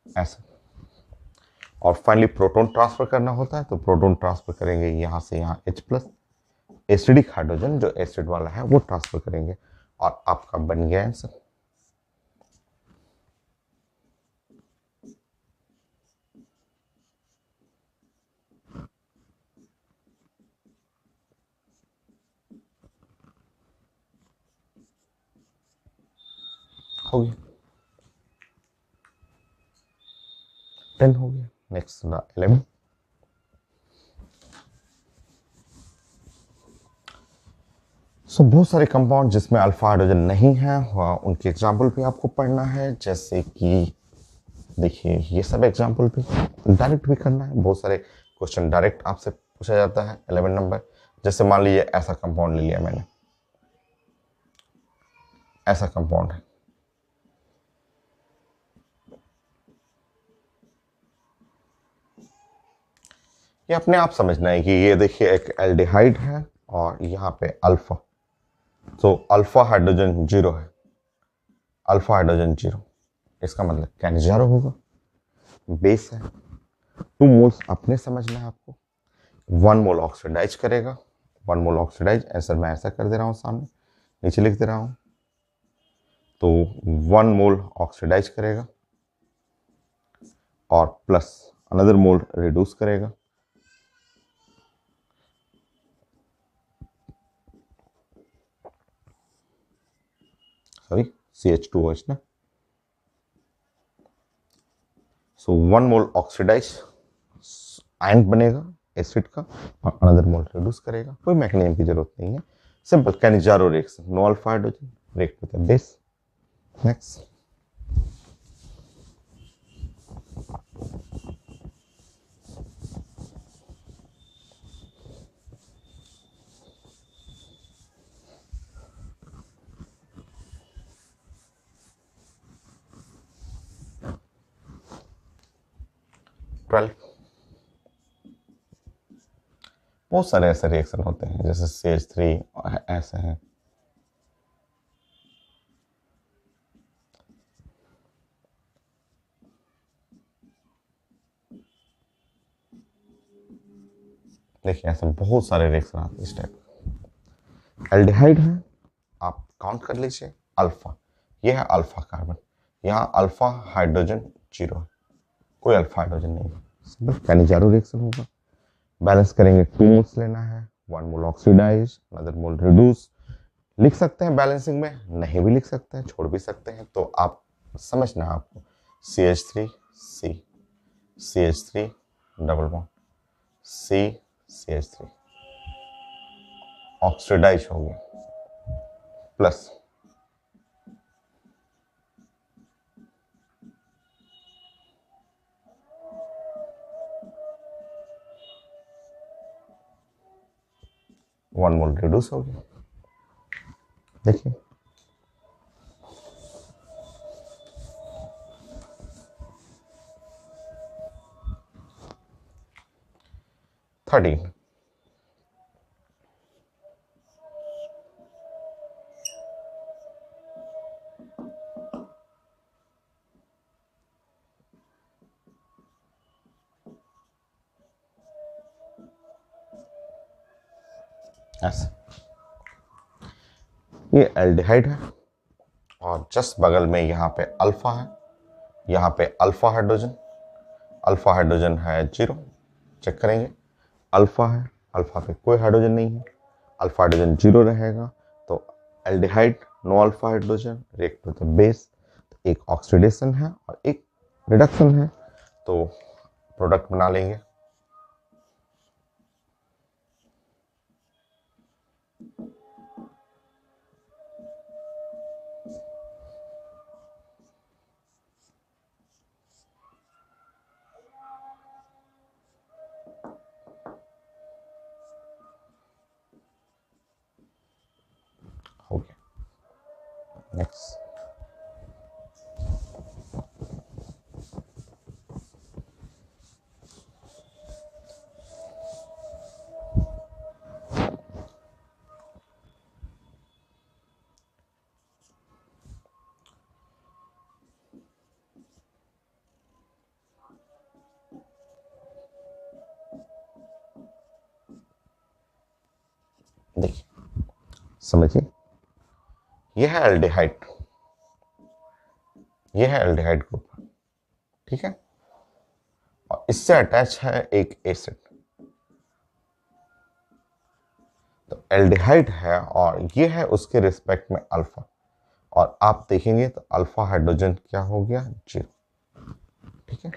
ऐसे। और फाइनली प्रोटॉन ट्रांसफर करना होता है, तो प्रोटॉन ट्रांसफर करेंगे यहां से यहाँ H+, एसिडिक हाइड्रोजन जो एसिड वाला है वो ट्रांसफर करेंगे और आपका बन गया आंसर। हो गया, 10 हो गया। नेक्स्ट 11। सो बहुत सारे कंपाउंड जिसमें अल्फा हाइड्रोजन नहीं है, उनके एग्जाम्पल भी आपको पढ़ना है। जैसे कि देखिए ये सब एग्जाम्पल भी डायरेक्ट भी करना है, बहुत सारे क्वेश्चन डायरेक्ट आपसे पूछा जाता है 11 नंबर। जैसे मान लीजिए ऐसा कंपाउंड ले लिया मैंने, ऐसा कंपाउंड है, ये अपने आप समझना है कि ये देखिए एक एल्डिहाइड है और यहाँ पे अल्फा, तो अल्फा हाइड्रोजन 0 है, अल्फा हाइड्रोजन 0, इसका मतलब कैनिजारो होगा, बेस है। 2 मोल्स अपने समझना है आपको, 1 मोल ऑक्सीडाइज करेगा, 1 मोल ऑक्सीडाइज, आंसर मैं ऐसा कर दे रहा हूँ, सामने नीचे लिख दे रहा हूँ। तो 1 मोल ऑक्सीडाइज करेगा और प्लस अनदर मोल रिड्यूस करेगा, सॉरी CH2OH ना। सो 1 मोल ऑक्सीडाइज आयन बनेगा एसिड का और अनदर मोल रिड्यूस करेगा, कोई मैकेनिज्म की जरूरत नहीं है, simple Cannizzaro reaction, no alpha hydrogen react with the base. Next, बहुत सारे ऐसे रिएक्शन होते हैं जैसे CH3 ऐसे हैं। देखिए ऐसे बहुत सारे रिएक्शन आते हैं इस टाइप। एल्डिहाइड है, आप काउंट कर लीजिए, अल्फा, ये है अल्फा कार्बन, यहाँ अल्फा हाइड्रोजन 0 है, कोई अल्फा हाइड्रोजन नहीं है, सिंपल कैनिजारो रिएक्शन होगा। बैलेंस करेंगे, 2 मोल्स लेना है, 1 मोल ऑक्सीडाइज, अनदर मोल रिड्यूस। लिख सकते हैं बैलेंसिंग में, नहीं भी लिख सकते हैं, छोड़ भी सकते हैं, तो आप समझना है आपको, CH3C, CH3 double bond CH3 oxidise हो गया, प्लस वन मोल रिड्यूस हो गया। देखिए थर्टीन, ऐसे ये एल्डिहाइड है और जस्ट बगल में यहाँ पे अल्फा है, यहाँ पे अल्फा हाइड्रोजन है 0। चेक करेंगे, अल्फा है, अल्फा पे कोई हाइड्रोजन नहीं है, अल्फा हाइड्रोजन 0 रहेगा। तो aldehyde no alpha hydrogen react with base, एक ऑक्सीडेशन है और एक रिडक्शन है, तो प्रोडक्ट बना लेंगे। हो गया, नेक्स्ट। देखिए, समझिए, यह है एल्डिहाइड, यह है एल्डिहाइड ग्रुप, ठीक है, और इससे अटैच है एक एसिड। तो एल्डिहाइड है और ये है उसके रिस्पेक्ट में अल्फा, और आप देखेंगे तो अल्फा हाइड्रोजन क्या हो गया, 0, ठीक है।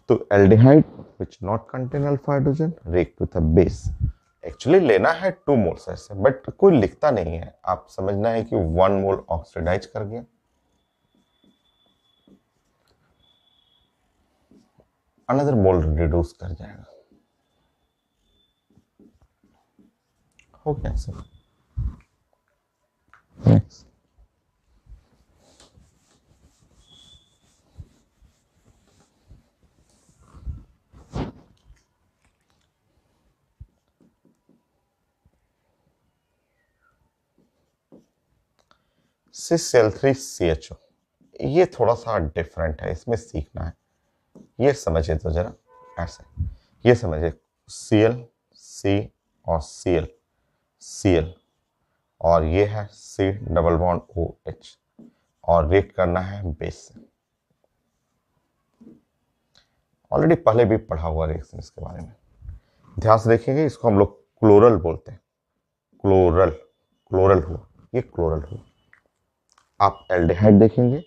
तो aldehyde which not contain alpha hydrogen react with a base. Actually लेना है 2 मोल्स ऐसे, बट कोई लिखता नहीं है, आप समझना है कि 1 मोल ऑक्सीडाइज कर गया, अनदर मोल रिड्यूस कर जाएगा, हो गया सर। नेक्स्ट, CCl3CHO, ये थोड़ा सा डिफरेंट है, इसमें सीखना है। ये समझिए तो जरा ऐसे, ये समझिए, Cl C और Cl और ये है C डबल बॉन्ड OH, और रिएक्ट करना है बेस से। ऑलरेडी पहले भी पढ़ा हुआ रिएक्शन इसके बारे में, ध्यान से देखेंगे, इसको हम लोग क्लोरल बोलते हैं, क्लोरल हुआ, ये क्लोरल हुआ। आप एल्डिहाइड देखेंगे,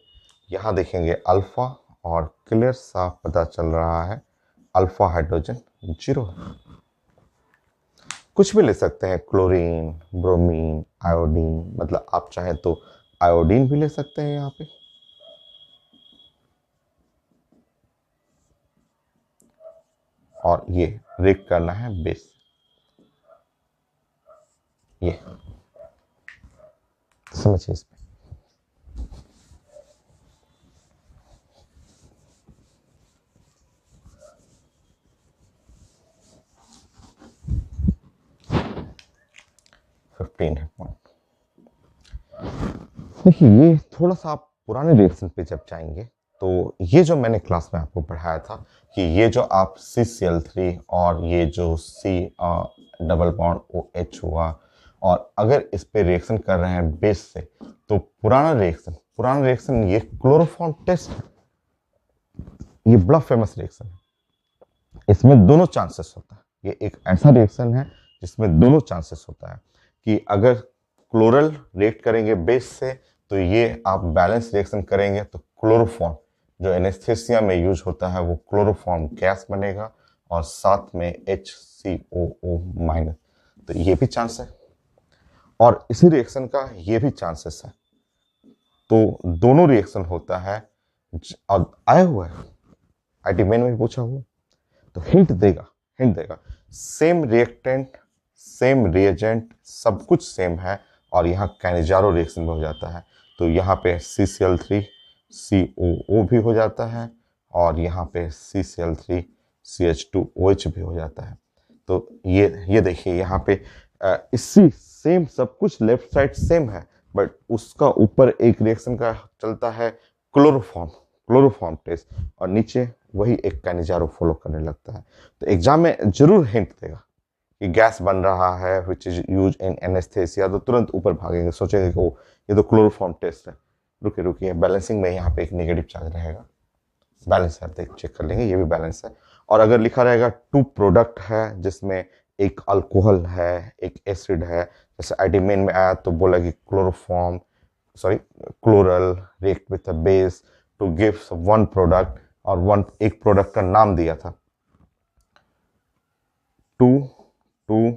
यहाँ देखेंगे अल्फा, और क्लियर साफ पता चल रहा है अल्फा हाइड्रोजन 0 है। कुछ भी ले सकते हैं, क्लोरीन, ब्रोमीन, आयोडीन, मतलब आप चाहें तो आयोडीन भी ले सकते हैं यहाँ पे। और ये रिएक्ट करना है बेस, ये समझिए इसमें। देखिए, ये थोड़ा सा आप पुराने रिएक्शन पे जब जाएंगे तो ये जो मैंने क्लास में आपको पढ़ाया था कि ये जो आप CCl3 और ये जो C डबल बॉन्ड OH हुआ, और अगर इस पे रिएक्शन कर रहे हैं बेस से, तो पुराना रिएक्शन ये क्लोरोफॉर्म टेस्ट है, ये बड़ा फेमस रिएक्शन है, इसमें दोनों चांसेस होता है। ये एक ऐसा रिएक्शन है जिसमें दोनों चांसेस होता है कि अगर क्लोरल रिएक्ट करेंगे बेस से तो ये आप बैलेंस रिएक्शन करेंगे तो क्लोरोफॉर्म जो एनेस्थेसिया में यूज होता है वो क्लोरोफॉर्म गैस बनेगा और साथ में HCOO माइनस, तो ये भी चांस है और इसी रिएक्शन का ये भी चांसेस है। तो दोनों रिएक्शन होता है और आया हुआ है, आईटी मेन में पूछा हुआ, तो हिंट देगा सेम रिएक्टेंट, सेम रिएजेंट, सब कुछ सेम है, और यहाँ कैनिजारो रिएक्शन में हो जाता है, तो यहाँ पे CCl3 COO भी हो जाता है और यहाँ पे CCl3 CH2OH भी हो जाता है। तो ये देखिए यहाँ पे इसी सेम सब कुछ लेफ्ट साइड सेम है, बट उसका ऊपर एक रिएक्शन का चलता है क्लोरोफॉर्म टेस्ट, और नीचे वही एक कैनिजारो फॉलो करने लगता है। तो एग्जाम में जरूर हिंट देगा कि गैस बन रहा है which is use in anaesthesia, तो तुरंत ऊपर भागेंगे, सोचेंगे कि ओ ये तो क्लोरोफॉर्म टेस्ट है। रुकिए रुकिए, बैलेंसिंग में यहाँ पे एक नेगेटिव चार्ज रहेगा, बैलेंस है, देख चेक कर लेंगे, ये भी बैलेंस है। और अगर लिखा रहेगा टू प्रोडक्ट है जिसमें एक अल्कोहल है एक एसिड है, जैसे आइडिमेन में आया तो बोला कि chloroform sorry chloral react with a base to give one product, और वन एक प्रोडक्ट का नाम दिया था टू टू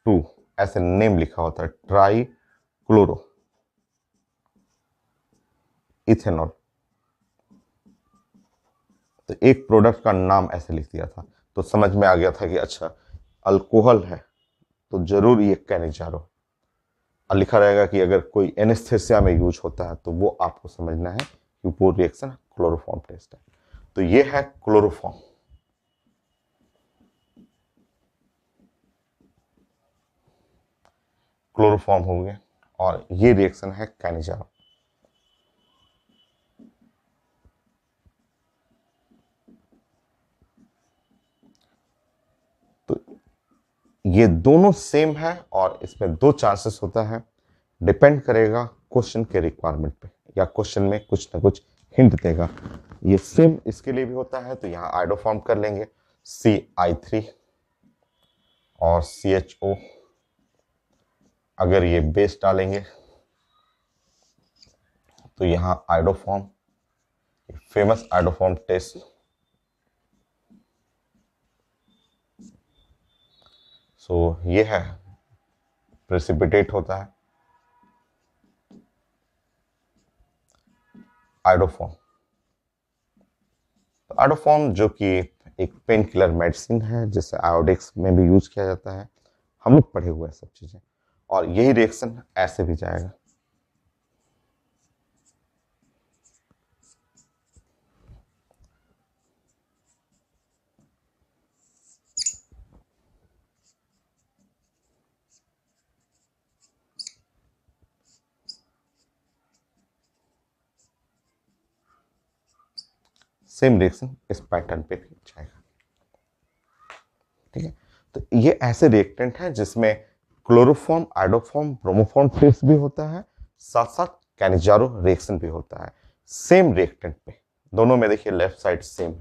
टू, ऐसे नेम लिखा होता है, ट्राई क्लोरो इथेनॉल, तो एक प्रोडक्ट का नाम ऐसे लिख दिया था, तो समझ में आ गया था कि अच्छा अल्कोहल है तो जरूर ये कैनिजारो। और लिखा रहेगा कि अगर कोई एनेस्थेसिया में यूज होता है तो वो आपको समझना है कि वो रिएक्शन क्लोरोफॉर्म टेस्ट है। तो ये है क्लोरोफॉर्म। क्लोरोफॉर्म हो गया, और ये रिएक्शन है कैनिजारो। तो ये दोनों सेम है और इसमें दो चांसेस होता है, डिपेंड करेगा क्वेश्चन के रिक्वायरमेंट पे, या क्वेश्चन में कुछ ना कुछ हिंट देगा। ये सेम इसके लिए भी होता है, तो यहाँ आइडो फॉर्म कर लेंगे CI3 और CHO। अगर ये बेस डालेंगे तो यहाँ आइडोफॉर्म, फेमस आइडोफॉर्म टेस्ट। सो ये है, प्रेसिपिटेट होता है आइडोफॉर्म। तो आइडोफॉर्म जो कि एक पेन किलर मेडिसिन है जिसे आयोडेक्स में भी यूज किया जाता है, हम लोग पढ़े हुए हैं सब चीजें, और यही रिएक्शन ऐसे भी जाएगा। सेम रिएक्शन इस पैटर्न पे भी जाएगा। ठीक है, तो ये ऐसे रिएक्टेंट हैं जिसमें क्लोरोफॉर्म, आइडोफॉर्म, ब्रोमोफॉर्म टेस्ट भी होता है, साथ साथ कैनिजारो रिएक्शन भी होता है सेम रिएक्टेंट पे। दोनों में देखिए लेफ्ट साइड सेम,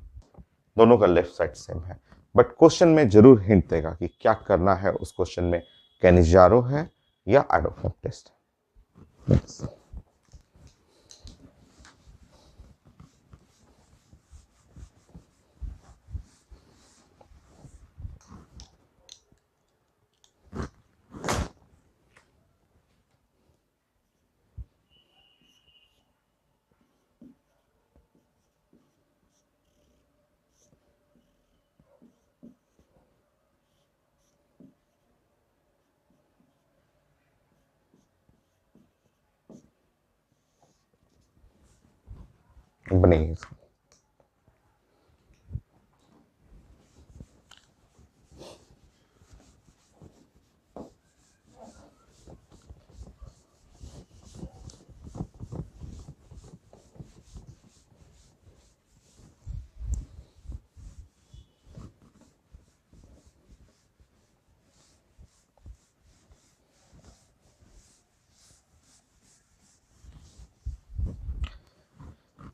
दोनों का लेफ्ट साइड सेम है, बट क्वेश्चन में जरूर हिंट देगा कि क्या करना है उस क्वेश्चन में, कैनिजारो है या आइडोफॉर्म टेस्ट है। बनेगी।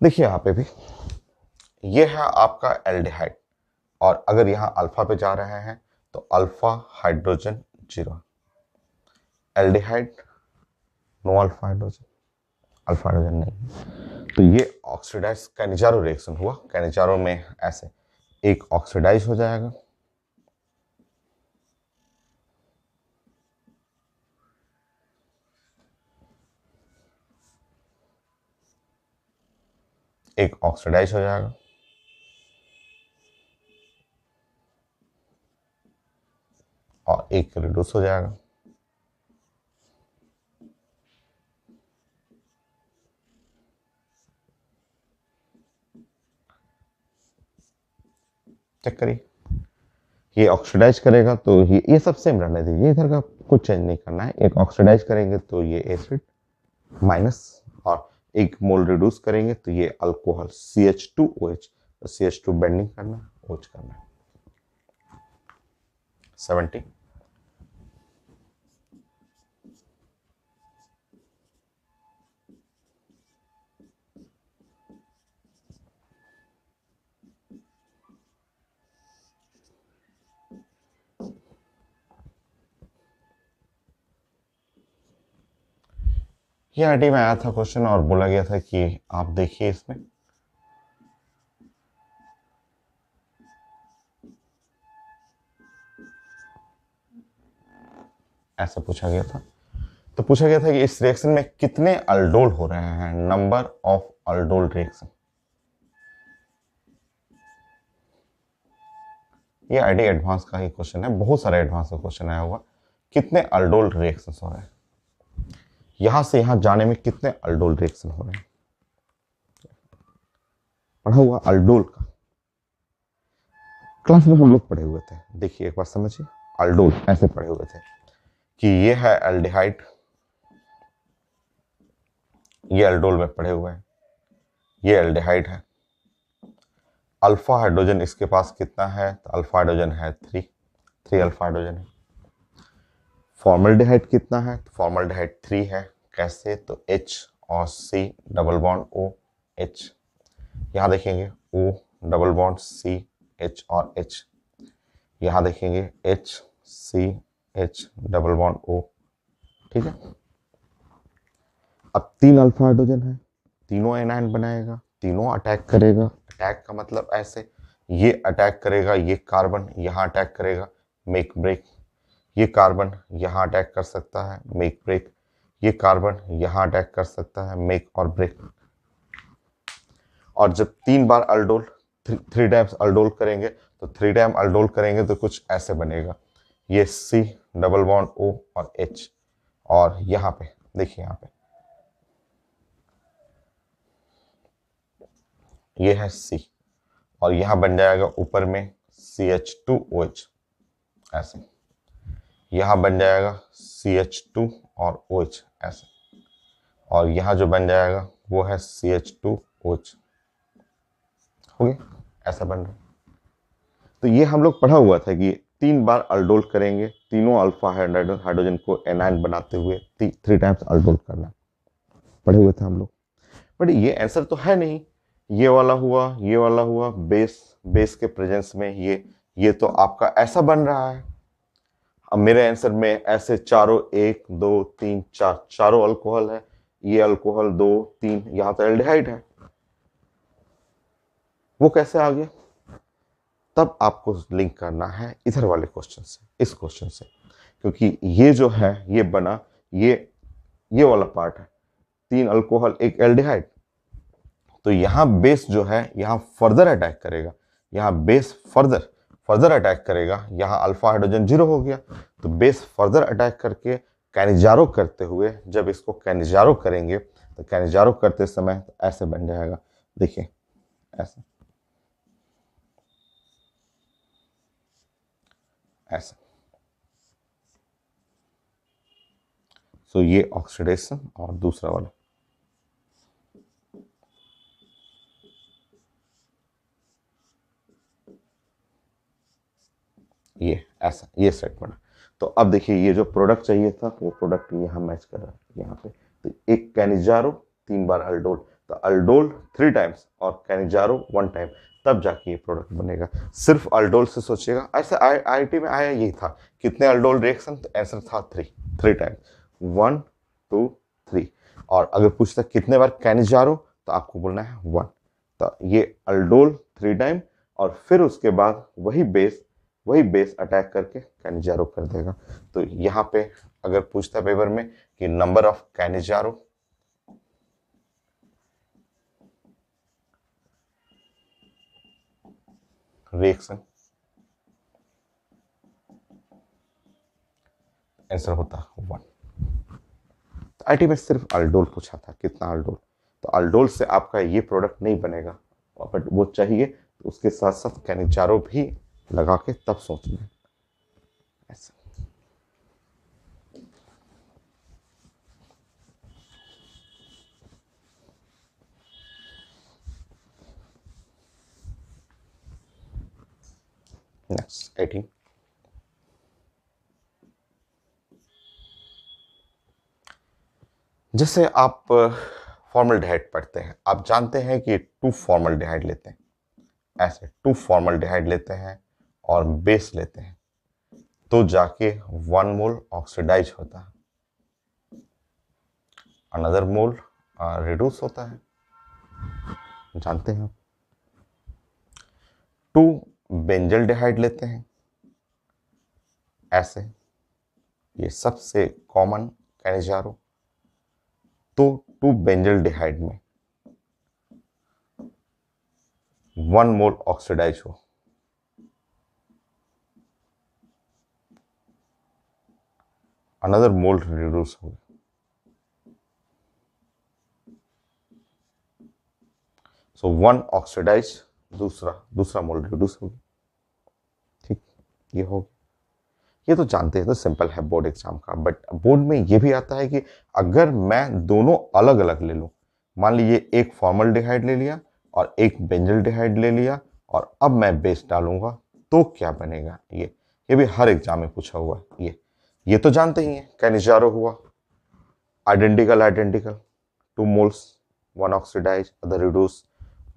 देखिए यहाँ पे भी ये है आपका एल्डिहाइड, और अगर यहाँ अल्फा पे जा रहे हैं तो alpha hydrogen zero, aldehyde no alpha hydrogen, alpha hydrogen नहीं। तो ये ऑक्सीडाइज कैनिजारो रिएक्शन हुआ, कैनिजारो में ऐसे एक ऑक्सीडाइज हो जाएगा, एक ऑक्सीडाइज हो जाएगा, और एक रिड्यूस हो जाएगा। चेक करिए, ये ऑक्सीडाइज करेगा तो ये सब सेम रहने दीजिए, इधर का कुछ चेंज नहीं करना है। एक ऑक्सीडाइज करेंगे तो ये एसिड माइनस, और एक मोल रिड्यूस करेंगे तो ये अल्कोहल CH2OH, तो CH2 बेंडिंग करना, OH करना। 70 ये आईटी में आया था क्वेश्चन और बोला गया था कि आप देखिए इसमें ऐसा पूछा गया था। तो पूछा गया था कि इस रिएक्शन में कितने अल्डोल हो रहे हैं, नंबर ऑफ अल्डोल रिएक्शन। ये आईडी एडवांस का ही क्वेश्चन है, बहुत सारे एडवांस का क्वेश्चन आया हुआ। कितने अल्डोल रिएक्शन हो रहे हैं, यहां से यहां जाने में कितने अल्डोल रिएक्शन हो रहे हैं, पढ़ा हुआ अल्डोल का क्लास में हम लोग पढ़े हुए थे। देखिए एक बार समझिए, अल्डोल ऐसे पढ़े हुए थे कि ये है एल्डिहाइड, ये अल्डोल में पढ़े हुए हैं, ये एल्डिहाइड है, अल्फा हाइड्रोजन इसके पास कितना है, तो अल्फा हाइड्रोजन है 3 अल्फा हाइड्रोजन है। फॉर्मल्डिहाइड कितना है, तो फॉर्मल्डिहाइड 3 है। कैसे, तो H और C डबल बॉन्ड OH, यहाँ देखेंगे O double bond C H और H, यहाँ देखेंगे H C H double bond O, ठीक है। अब 3 अल्फा हाइड्रोजन है, तीनों एनायन बनाएगा, तीनों अटैक करेगा। अटैक का मतलब ऐसे, ये अटैक करेगा, ये कार्बन यहाँ अटैक करेगा, मेक ब्रेक, ये कार्बन यहाँ अटैक कर सकता है, मेक ब्रेक, ये कार्बन यहाँ अटैक कर सकता है, मेक और ब्रेक। और जब 3 बार अल्डोल, 3 टाइम्स अल्डोल करेंगे, तो 3 टाइम अल्डोल करेंगे तो कुछ ऐसे बनेगा, ये C डबल बॉन्ड O और H, और यहाँ पे देखिए, यहाँ पे ये है C, और यहाँ बन जाएगा ऊपर में CH2OH, ऐसे यहाँ बन जाएगा CH2 और OH ऐसे, और यहाँ जो बन जाएगा वो है CH2OH, हो गया, ऐसा बन रहा है। तो ये हम लोग पढ़ा हुआ था कि 3 बार अल्डोल करेंगे, तीनों अल्फा हाइड्रोजन को एनायन बनाते हुए 3 टाइम्स अल्डोल करना, पढ़े हुए थे हम लोग। बट ये आंसर तो है नहीं, ये वाला हुआ, ये वाला हुआ, बेस के प्रेजेंस में ये तो आपका ऐसा बन रहा है। अब मेरे आंसर में ऐसे चारों 1 2 3 4 चारों अल्कोहल है, ये अल्कोहल 2 3, यहां तो एल्डिहाइड है, वो कैसे आ गया? तब आपको लिंक करना है इधर वाले क्वेश्चन से, इस क्वेश्चन से, क्योंकि ये जो है ये बना, ये वाला पार्ट है, 3 अल्कोहल 1 एल्डिहाइड, तो यहां बेस जो है यहां फर्दर अटैक करेगा, यहां बेस फर्दर अटैक करेगा, यहां अल्फा हाइड्रोजन 0 हो गया, तो बेस फर्दर अटैक करके कैनिजारो करते हुए, जब इसको कैनिजारो करेंगे तो कैनिजारो करते समय तो ऐसे बन जाएगा, देखिए ऐसे ऐसे। सो ये ऑक्सीडेशन, और दूसरा वाला ये ऐसा, ये सेट बना। तो अब देखिए ये जो प्रोडक्ट चाहिए था वो प्रोडक्ट यहाँ मैच कर रहा है यहाँ पे, तो एक कैनिजारो 3 बार अल्डोल, तो अल्डोल 3 टाइम्स और कैनिजारो 1 टाइम, तब जाके ये प्रोडक्ट बनेगा। सिर्फ अल्डोल से सोचिएगा, ऐसे आईआईटी में आया यही था, कितने अल्डोल रिएक्शन, तो आंसर था 3 टाइम्स, 1 2 3। और अगर पूछता कितने बार कैनिजारो, तो आपको बोलना है 1, तो ये अल्डोल 3 टाइम, और फिर उसके बाद वही बेस अटैक करके कैनिजारो कर देगा। तो यहाँ पे अगर पूछता पेपर में कि number of Cannizzaro, reaction, answer होता 1। तो आईटी में सिर्फ अल्डोल पूछा था, कितना अल्डोल, तो अल्डोल से आपका ये प्रोडक्ट नहीं बनेगा, बट वो चाहिए तो उसके साथ साथ कैनिजारो भी लगा के तब सोचना है ऐसा। नेक्स्ट 18, जैसे आप फॉर्मल्डिहाइड पढ़ते हैं, आप जानते हैं कि 2 फॉर्मल्डिहाइड लेते हैं, ऐसे 2 फॉर्मल्डिहाइड लेते हैं और बेस लेते हैं, तो जाके 1 मोल ऑक्सीडाइज होता है। अनदर मोल रिड्यूस होता है, जानते हैं। 2 बेंजल्डिहाइड लेते हैं ऐसे, ये सबसे कॉमन कैनिजारो। तो 2 बेंजल्डिहाइड में 1 मोल ऑक्सीडाइज हो, अनदर मोल रिड्यूस हो, सो 1 ऑक्सीडाइज, दूसरा मोल रिड्यूस होगी। ठीक, ये हो गया। ये तो जानते हैं, तो सिंपल है बोर्ड एग्जाम का। बट बोर्ड में ये भी आता है कि अगर मैं दोनों अलग अलग ले लूं, मान लीजिए एक फॉर्मल्डिहाइड ले लिया और एक बेंजल्डिहाइड ले लिया, और अब मैं बेस डालूंगा तो क्या बनेगा। ये भी हर एग्जाम में पूछा हुआ है। ये तो जानते ही हैं, कैनिजारो हुआ identical 2 moles, 1 oxidise other reduce,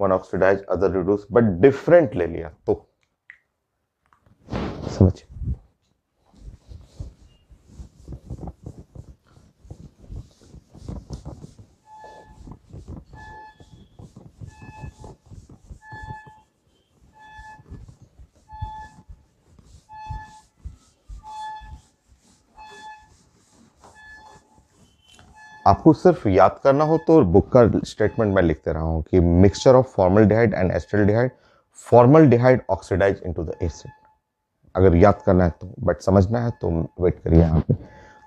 1 oxidise other reduce, but different ले लिया तो समझिए। आपको सिर्फ याद करना हो तो बुक का स्टेटमेंट मैं लिखते रहा हूं कि mixture of formaldehyde and acetaldehyde, formaldehyde oxidise into the acid. अगर याद करना है तो, बट समझना है तो वेट करिए यहाँ पे।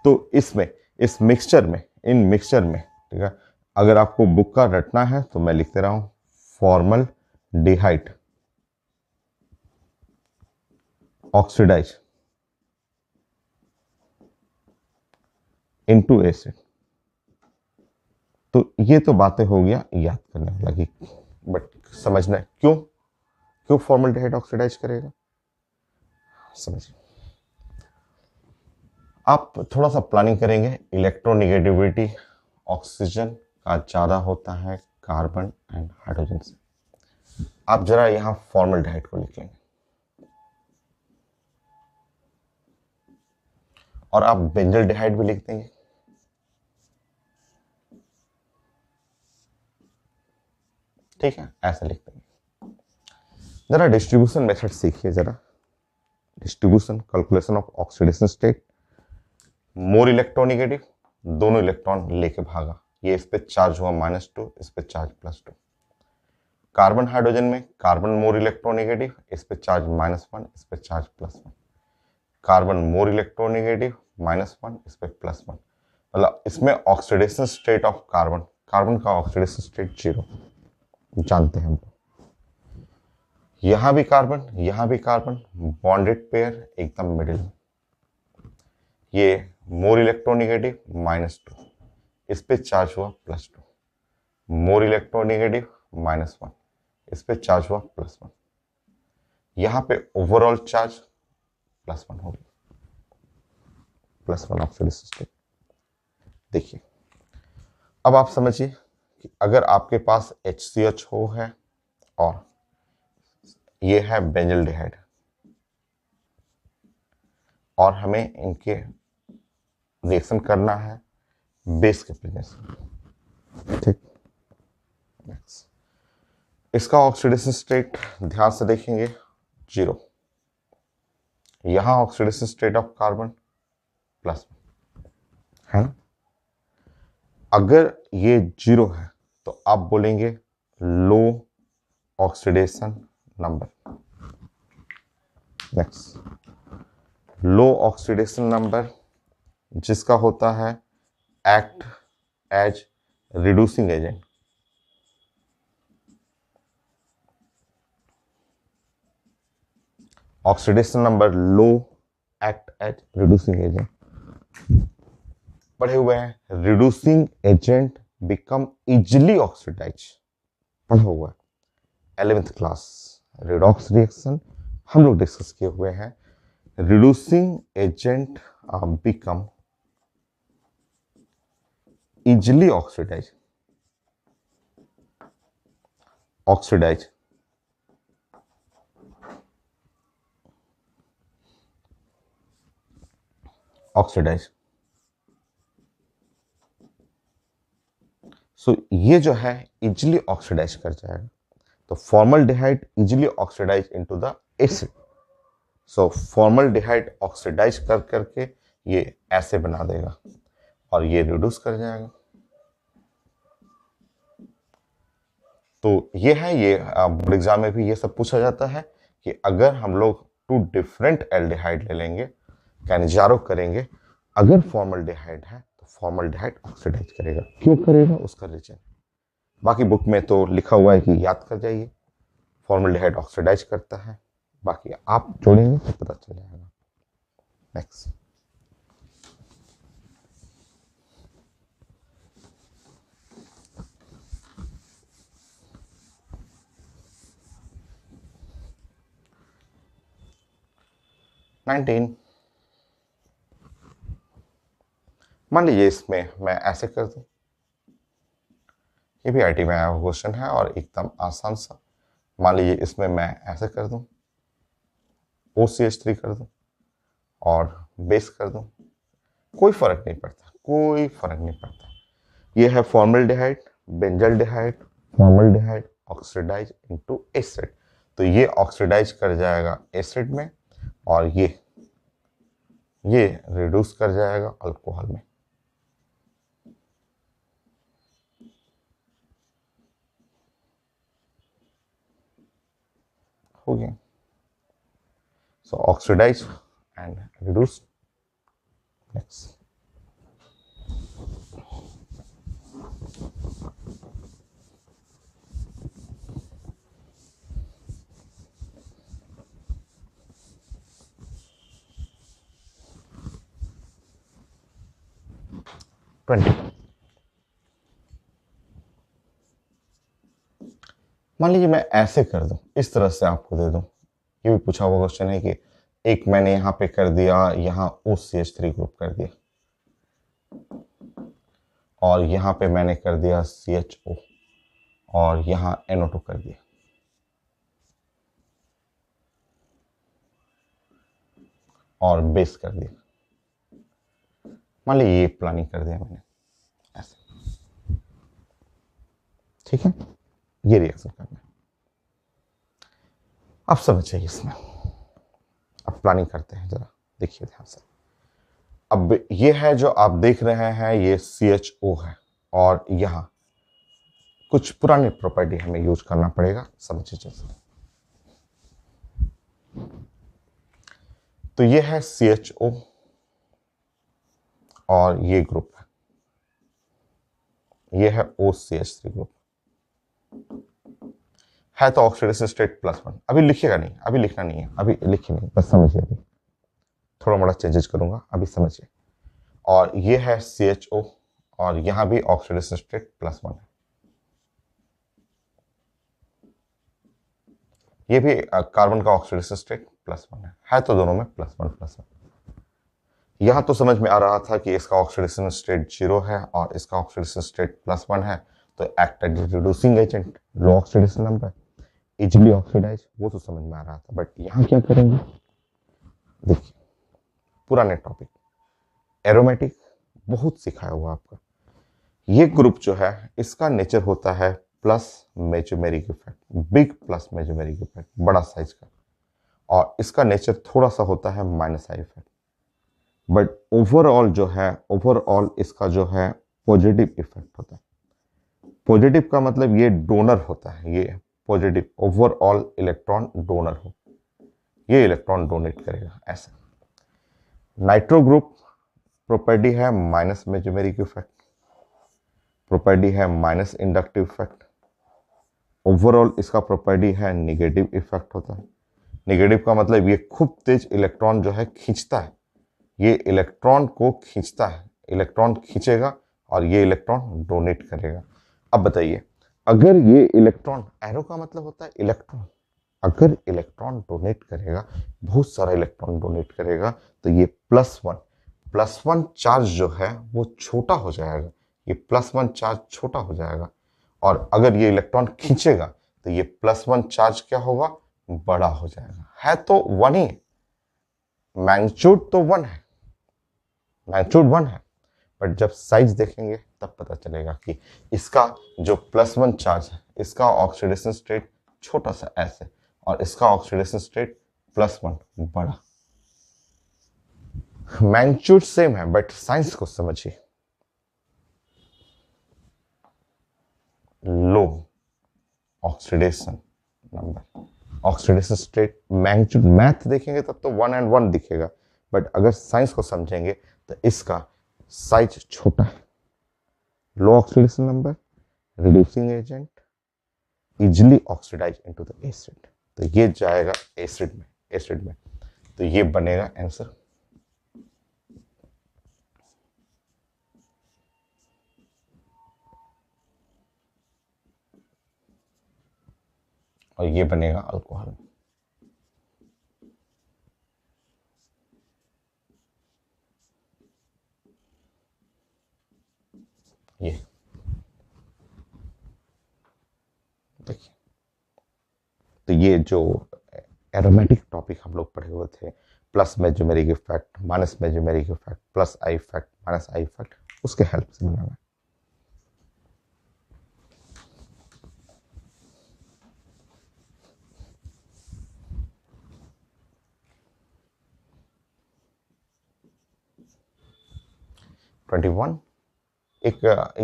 तो इसमें, इस मिक्सचर में, इन मिक्सचर में, ठीक है, अगर आपको बुक का रटना है तो मैं लिखते रहा हूं फॉर्मल्डिहाइड ऑक्सीडाइज इनटू एसिड। तो ये तो बातें हो गया याद करने वाला की, बट समझना है क्यों क्यों फॉर्मल्डिहाइड ऑक्सीडाइज करेगा, समझिए। आप थोड़ा सा प्लानिंग करेंगे, इलेक्ट्रोनिगेटिविटी ऑक्सीजन का ज़्यादा होता है कार्बन एंड हाइड्रोजन से। आप जरा यहाँ फॉर्मल्डिहाइड को लिख लेंगे और आप बेंजल्डिहाइड भी लिख देंगे। ठीक है, ऐसा लिख देंगे। जरा डिस्ट्रीब्यूशन मेथड सीखिए, जरा distribution calculation of oxidation state. More electronegative, दोनों इलेक्ट्रॉन लेके भागा, ये इस पे चार्ज हुआ -2, इस पे चार्ज +2। कार्बन हाइड्रोजन में कार्बन मोर इलेक्ट्रोनिगेटिव, इस पे चार्ज -1, इस पे चार्ज +1। कार्बन मोर इलेक्ट्रोनिगेटिव -1, इस पे +1। मतलब इसमें oxidation state of carbon, carbon का ऑक्सीडेशन स्टेट 0 जानते हैं हम। यहां भी कार्बन बॉन्डेड पेयर एकदम मिडिल में, ये मोर इलेक्ट्रोनिगेटिव -2, इस पे चार्ज हुआ +2। मोर इलेक्ट्रोनिगेटिव -1, इस पे चार्ज हुआ +1। यहां पे ओवरऑल चार्ज +1 हो गया, +1 ऑक्सीडेशन स्टेट। देखिए, अब आप समझिए कि अगर आपके पास HCHO है और ये है बेंजल्डिहाइड, और हमें इनके रिएक्शन करना है बेस के प्रेजेंस में। ठीक, नेक्स्ट, इसका ऑक्सीडेशन स्टेट ध्यान से देखेंगे 0। यहां ऑक्सीडेशन स्टेट ऑफ कार्बन +1 है ना। अगर ये 0 है तो आप बोलेंगे low oxidation number. Next, low oxidation number जिसका होता है act as reducing agent. Oxidation number low, act as reducing agent. पढ़े हुए हैं reducing agent become easily oxidise, पढ़ा हुआ है 11th क्लास रिडॉक्स रिएक्शन हम लोग डिस्कस किए हुए हैं। Reducing agent become easily oxidise, oxidise oxidise ये जो है इजिली ऑक्सीडाइज कर जाएगा। तो formaldehyde easily oxidise into the acid. So formaldehyde oxidise कर करके ये ऐसे बना देगा और ये रिड्यूस कर जाएगा। तो ये है, ये बोर्ड एग्जाम में भी ये सब पूछा जाता है कि अगर हम लोग टू डिफरेंट एल्डिहाइड ले लेंगे, कैनिजारो करेंगे, अगर फॉर्मल्डिहाइड है तो फॉर्मल्डिहाइड ऑक्सीडाइज करेगा। क्यों करेगा उसका रीजन बाकी बुक में तो लिखा हुआ है कि याद कर जाइए, फॉर्मल्डिहाइड ऑक्सीडाइज करता है, बाकी आप जोड़ेंगे तो पता चल जाएगा। नेक्स्ट, मान लीजिए इसमें मैं ऐसे कर दूं, ये भी आईटी में आया हुआ क्वेश्चन है और एकदम आसान सा। मान लीजिए इसमें मैं ऐसे कर दूं, OCH3 कर दूं और बेस कर दूं, कोई फर्क नहीं पड़ता, कोई फर्क नहीं पड़ता। ये है formaldehyde, benzaldehyde, formaldehyde oxidise into acid. तो ये ऑक्सीडाइज कर जाएगा एसिड में और ये रिड्यूस कर जाएगा अल्कोहल में। हो गया। सो ऑक्सीडाइज एंड रिड्यूस। नेक्स्ट, मान लीजिए मैं ऐसे कर दूं, इस तरह से आपको दे दूं। ये भी पूछा हुआ क्वेश्चन है कि एक मैंने यहां पे कर दिया, यहां OCH3 ग्रुप कर दिया और यहां पे मैंने कर दिया CHO और यहां NO2 कर दिया। और बेस कर दिया। मान लीजिए ये प्लानिंग कर दिया मैंने ऐसे, ठीक है, ये रिएक्शन करना है। अब समझिए इसमें, अब प्लानिंग करते हैं, जरा देखिए ध्यान से। अब ये है जो आप देख रहे हैं, ये CHO है और यहां कुछ पुरानी प्रॉपर्टी हमें यूज करना पड़ेगा, समझिए जैसे। तो ये है CHO और ये ग्रुप है, ये है OCH3 ग्रुप है। तो ऑक्सीडेशन स्टेट +1। अभी लिखिएगा नहीं, अभी लिखना नहीं है, अभी लिखिए नहीं, बस समझिए। अभी थोड़ा मोड़ा चेंजेस करूंगा, अभी समझिए। और ये है CHO और यहां भी ऑक्सीडेशन स्टेट +1 है। ये भी कार्बन का ऑक्सीडेशन स्टेट +1 है तो दोनों में +1 यहां तो समझ में आ रहा था कि इसका ऑक्सीडेशन स्टेट 0 है और इसका ऑक्सीडेशन स्टेट +1 है, तो एक्ट एज रिड्यूसिंग एजेंट, लो ऑक्सीडेशन नंबर, इजिली ऑक्सीडाइज, वो तो समझ में आ रहा था। बट यहां क्या करेंगे, देखिए पुराने टॉपिक, एरोमेटिक बहुत सिखाया हुआ आपका। ये ग्रुप जो है इसका नेचर होता है plus mesomeric effect, big plus mesomeric effect, बड़ा साइज का, और इसका नेचर थोड़ा सा होता है minus I effect. But overall जो है, ओवरऑल इसका जो है पॉजिटिव इफेक्ट होता है। पॉजिटिव का मतलब ये डोनर होता है, ये पॉजिटिव, ओवरऑल इलेक्ट्रॉन डोनर हो, ये इलेक्ट्रॉन डोनेट करेगा ऐसे। नाइट्रो ग्रुप प्रॉपर्टी है माइनस मेसोमेरिक इफेक्ट, प्रॉपर्टी है माइनस इंडक्टिव इफेक्ट, ओवरऑल इसका प्रॉपर्टी है नेगेटिव इफेक्ट होता है। नेगेटिव का मतलब ये खूब तेज इलेक्ट्रॉन जो है खींचता है, ये इलेक्ट्रॉन को खींचता है, इलेक्ट्रॉन खींचेगा और ये इलेक्ट्रॉन डोनेट करेगा। अब बताइए, अगर ये इलेक्ट्रॉन, एरो का मतलब होता है इलेक्ट्रॉन, अगर इलेक्ट्रॉन डोनेट करेगा, बहुत सारा इलेक्ट्रॉन डोनेट करेगा, तो ये +1 चार्ज जो है वो छोटा हो जाएगा, ये +1 चार्ज छोटा हो जाएगा। और अगर ये इलेक्ट्रॉन खींचेगा तो ये +1 चार्ज क्या होगा, बड़ा हो जाएगा। है तो 1 ही, मैग्नीट्यूड तो 1 है, मैग्नीट्यूड 1 है, बट जब साइज देखेंगे तब पता चलेगा कि इसका जो +1 चार्ज है, इसका ऑक्सीडेशन स्टेट छोटा सा s है और इसका ऑक्सीडेशन स्टेट +1 बड़ा। मैग्नीट्यूड सेम है बट साइंस को समझिए। Low oxidation number, oxidation state, magnitude, math देखेंगे तब तो 1 and 1 दिखेगा, बट अगर साइंस को समझेंगे तो इसका साइज छोटा है। Low oxidation number, reducing agent, easily oxidise into the acid, तो ये जाएगा एसिड में, तो ये बनेगा आंसर। और ये बनेगा अल्कोहल। ये देखिए, तो ये जो एरोमेटिक टॉपिक हम लोग पढ़े हुए थे, plus mesomeric effect, minus mesomeric effect, plus I effect, minus I effect, उसके हेल्प से बनाना है। एक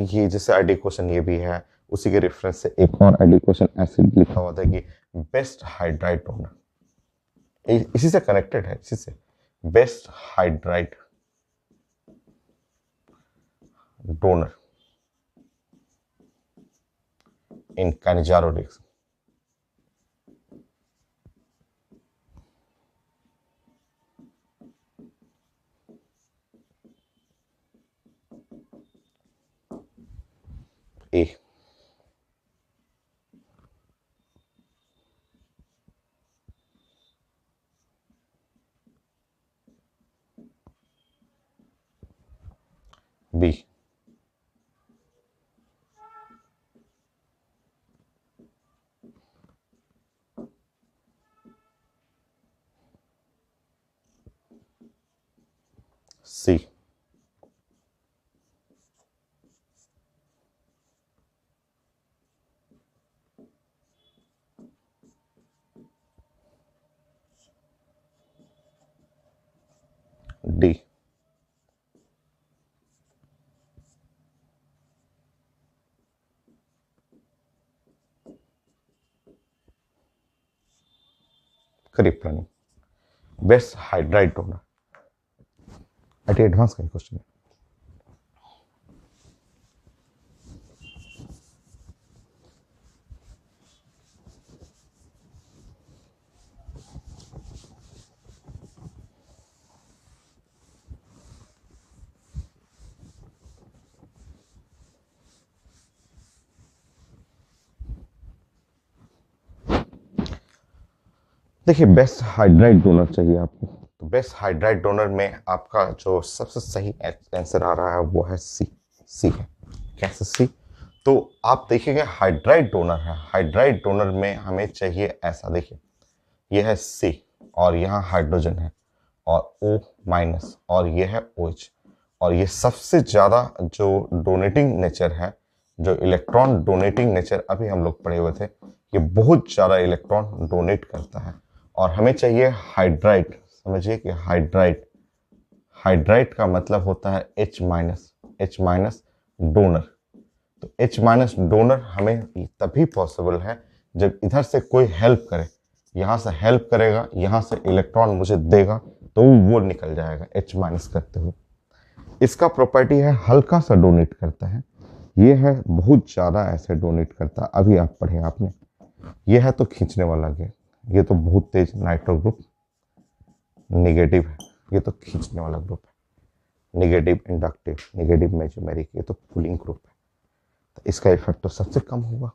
ये जैसे आईडी क्वेश्चन ये भी है, उसी के रेफरेंस से एक और आईडी क्वेश्चन ऐसे लिखा हुआ था कि बेस्ट हाइड्राइड डोनर, इसी से कनेक्टेड है, इसी से, बेस्ट हाइड्राइड डोनर इन कैनिजारो रिएक्शन। ए, बी, सी, डी, करीब planning, best hydride donor, IT advance का क्वेश्चन है। देखिए, बेस्ट हाइड्राइड डोनर चाहिए आपको, तो बेस्ट हाइड्राइड डोनर में आपका जो सबसे सही आंसर आ रहा है वो है सी। सी है, कैसे सी? तो आप देखिएगा हाइड्राइड डोनर है, हाइड्राइड डोनर में हमें चाहिए ऐसा, देखिए ये है सी और यहाँ हाइड्रोजन है और O माइनस और ये है OH, और ये सबसे ज़्यादा जो डोनेटिंग नेचर है, जो इलेक्ट्रॉन डोनेटिंग नेचर अभी हम लोग पढ़े हुए थे, ये बहुत ज़्यादा इलेक्ट्रॉन डोनेट करता है और हमें चाहिए हाइड्राइड। समझिए कि हाइड्राइड, हाइड्राइड का मतलब होता है H माइनस डोनर। तो H माइनस डोनर हमें तभी पॉसिबल है जब इधर से कोई हेल्प करे, यहाँ से हेल्प करेगा, यहाँ से इलेक्ट्रॉन मुझे देगा तो वो निकल जाएगा H माइनस करते हुए। इसका प्रॉपर्टी है हल्का सा डोनेट करता है, ये है बहुत ज़्यादा ऐसे डोनेट करता है, अभी आप पढ़े आपने। ये है तो खींचने वाला गैस, ये तो बहुत तेज नाइट्रो ग्रुप नेगेटिव है, ये तो खींचने वाला ग्रुप है, नेगेटिव इंडक्टिव, नेगेटिव मेजोमेरिक, ये तो कूलिंग ग्रुप है, तो इसका इफेक्ट तो सबसे कम होगा।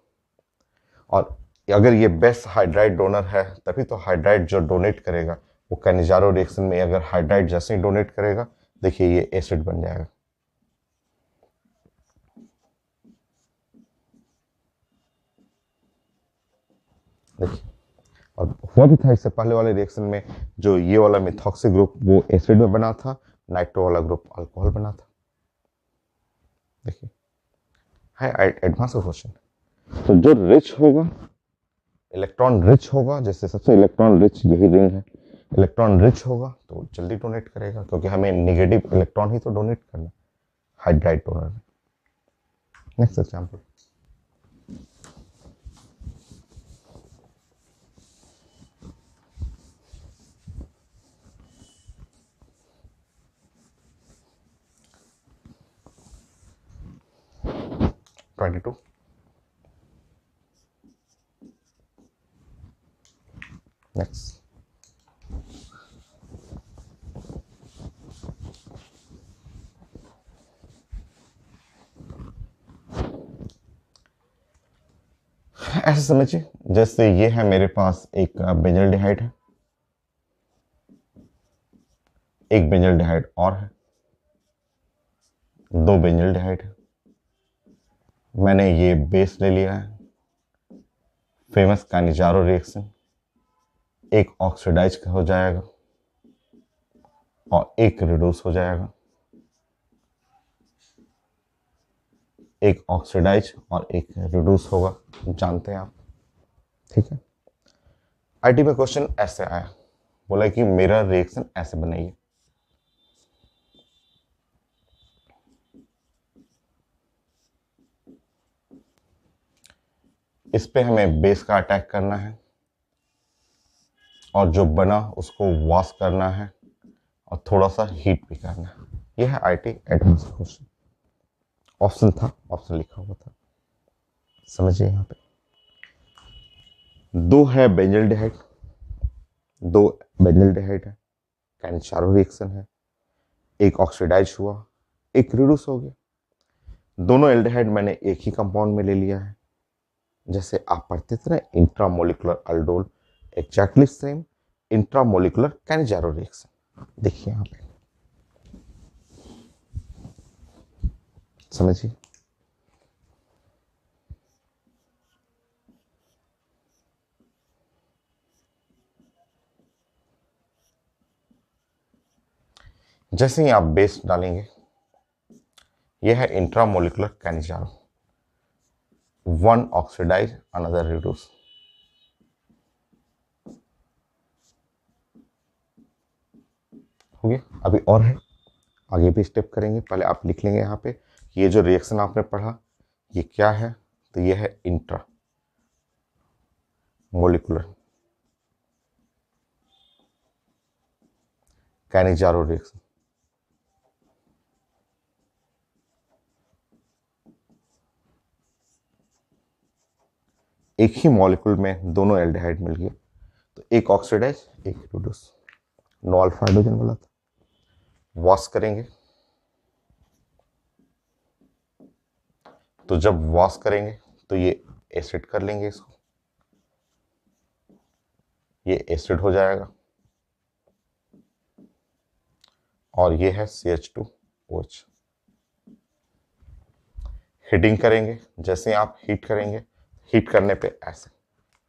और अगर ये बेस्ट हाइड्राइड डोनर है तभी तो हाइड्राइड जो डोनेट करेगा वो कैनिजारो रिएक्शन में अगर हाइड्राइड जैसे ही डोनेट करेगा, देखिए ये एसिड बन जाएगा। देखिए, और हुआ भी था इससे पहले वाले रिएक्शन में, जो ये वाला मिथॉक्सी ग्रुप वो एसिड में बना था, नाइट्रो वाला ग्रुप अल्कोहल बना था। देखिए है एडवांस का क्वेश्चन। तो जो रिच होगा, इलेक्ट्रॉन रिच होगा, जैसे सबसे इलेक्ट्रॉन रिच यही रिंग है, इलेक्ट्रॉन रिच होगा तो जल्दी डोनेट करेगा, क्योंकि हमें नेगेटिव इलेक्ट्रॉन ही तो डोनेट करना, हाइड्राइड डोनर में। Next example, twenty two. Next, ऐसे समझिए जैसे ये है मेरे पास एक बेंजल्डिहाइड है, एक बेंजल्डिहाइड और है, दो बेंजल्डिहाइड है। मैंने ये बेस ले लिया है, फेमस कानिजारो रिएक्शन, एक ऑक्सीडाइज हो जाएगा और एक रिड्यूस हो जाएगा, एक ऑक्सीडाइज और एक रिड्यूस होगा, जानते हैं आप, ठीक है। आईटी में क्वेश्चन ऐसे आया, बोला कि मेरा रिएक्शन ऐसे बनाइए। इस पे हमें बेस का अटैक करना है और जो बना उसको वॉश करना है और थोड़ा सा हीट भी करना है। यह है आईटी एडवांस क्वेश्चन। ऑप्शन था, ऑप्शन लिखा हुआ था, समझिए। यहाँ पे दो है बेंजल्डिहाइड, दो बेंजल्डिहाइड है, कैनिचारो रिएक्शन है, एक ऑक्सीडाइज हुआ, एक रिड्यूस हो गया। दोनों एल्डिहाइड मैंने एक ही कंपाउंड में ले लिया है, जैसे आप पढ़ते थे ना intramolecular aldol, exactly same intramolecular Cannizzaro reaction. देखिए यहाँ पे, समझिए। जैसे ही आप बेस डालेंगे, यह है intramolecular Cannizzaro, one oxidise another reduce. हो गया। अभी और है, आगे भी स्टेप करेंगे। पहले आप लिख लेंगे यहाँ पे, ये जो रिएक्शन आपने पढ़ा ये क्या है, तो ये है इंट्रा मोलिकुलर कैनिजारो रिएक्शन। एक ही मॉलिक्यूल में दोनों एल्डिहाइड मिल गए, तो एक ऑक्सीडाइज एक रिड्यूस, नो अल्फा हाइड्रोजन वाला था। वॉश करेंगे, तो जब वॉश करेंगे तो ये एसिड कर लेंगे इसको, ये एसिड हो जाएगा और ये है CH2OH। हीटिंग करेंगे, जैसे आप हीट करेंगे, हीट करने पे ऐसे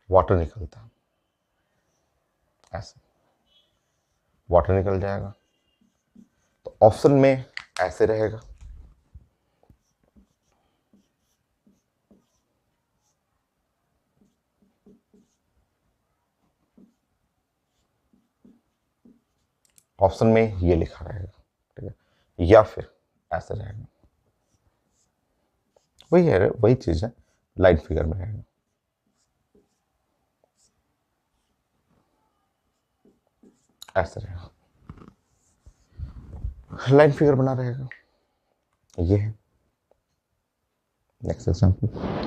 वाटर निकलता है, ऐसे वाटर निकल जाएगा। तो ऑप्शन में ऐसे रहेगा, ऑप्शन में ये लिखा रहेगा, ठीक है, या फिर ऐसे रहेगा, वही है, वही चीज है, लाइन फिगर में रहेगा, ऐसे रहेगा, लाइन फिगर बना रहेगा। ये है नेक्स्ट एग्जांपल।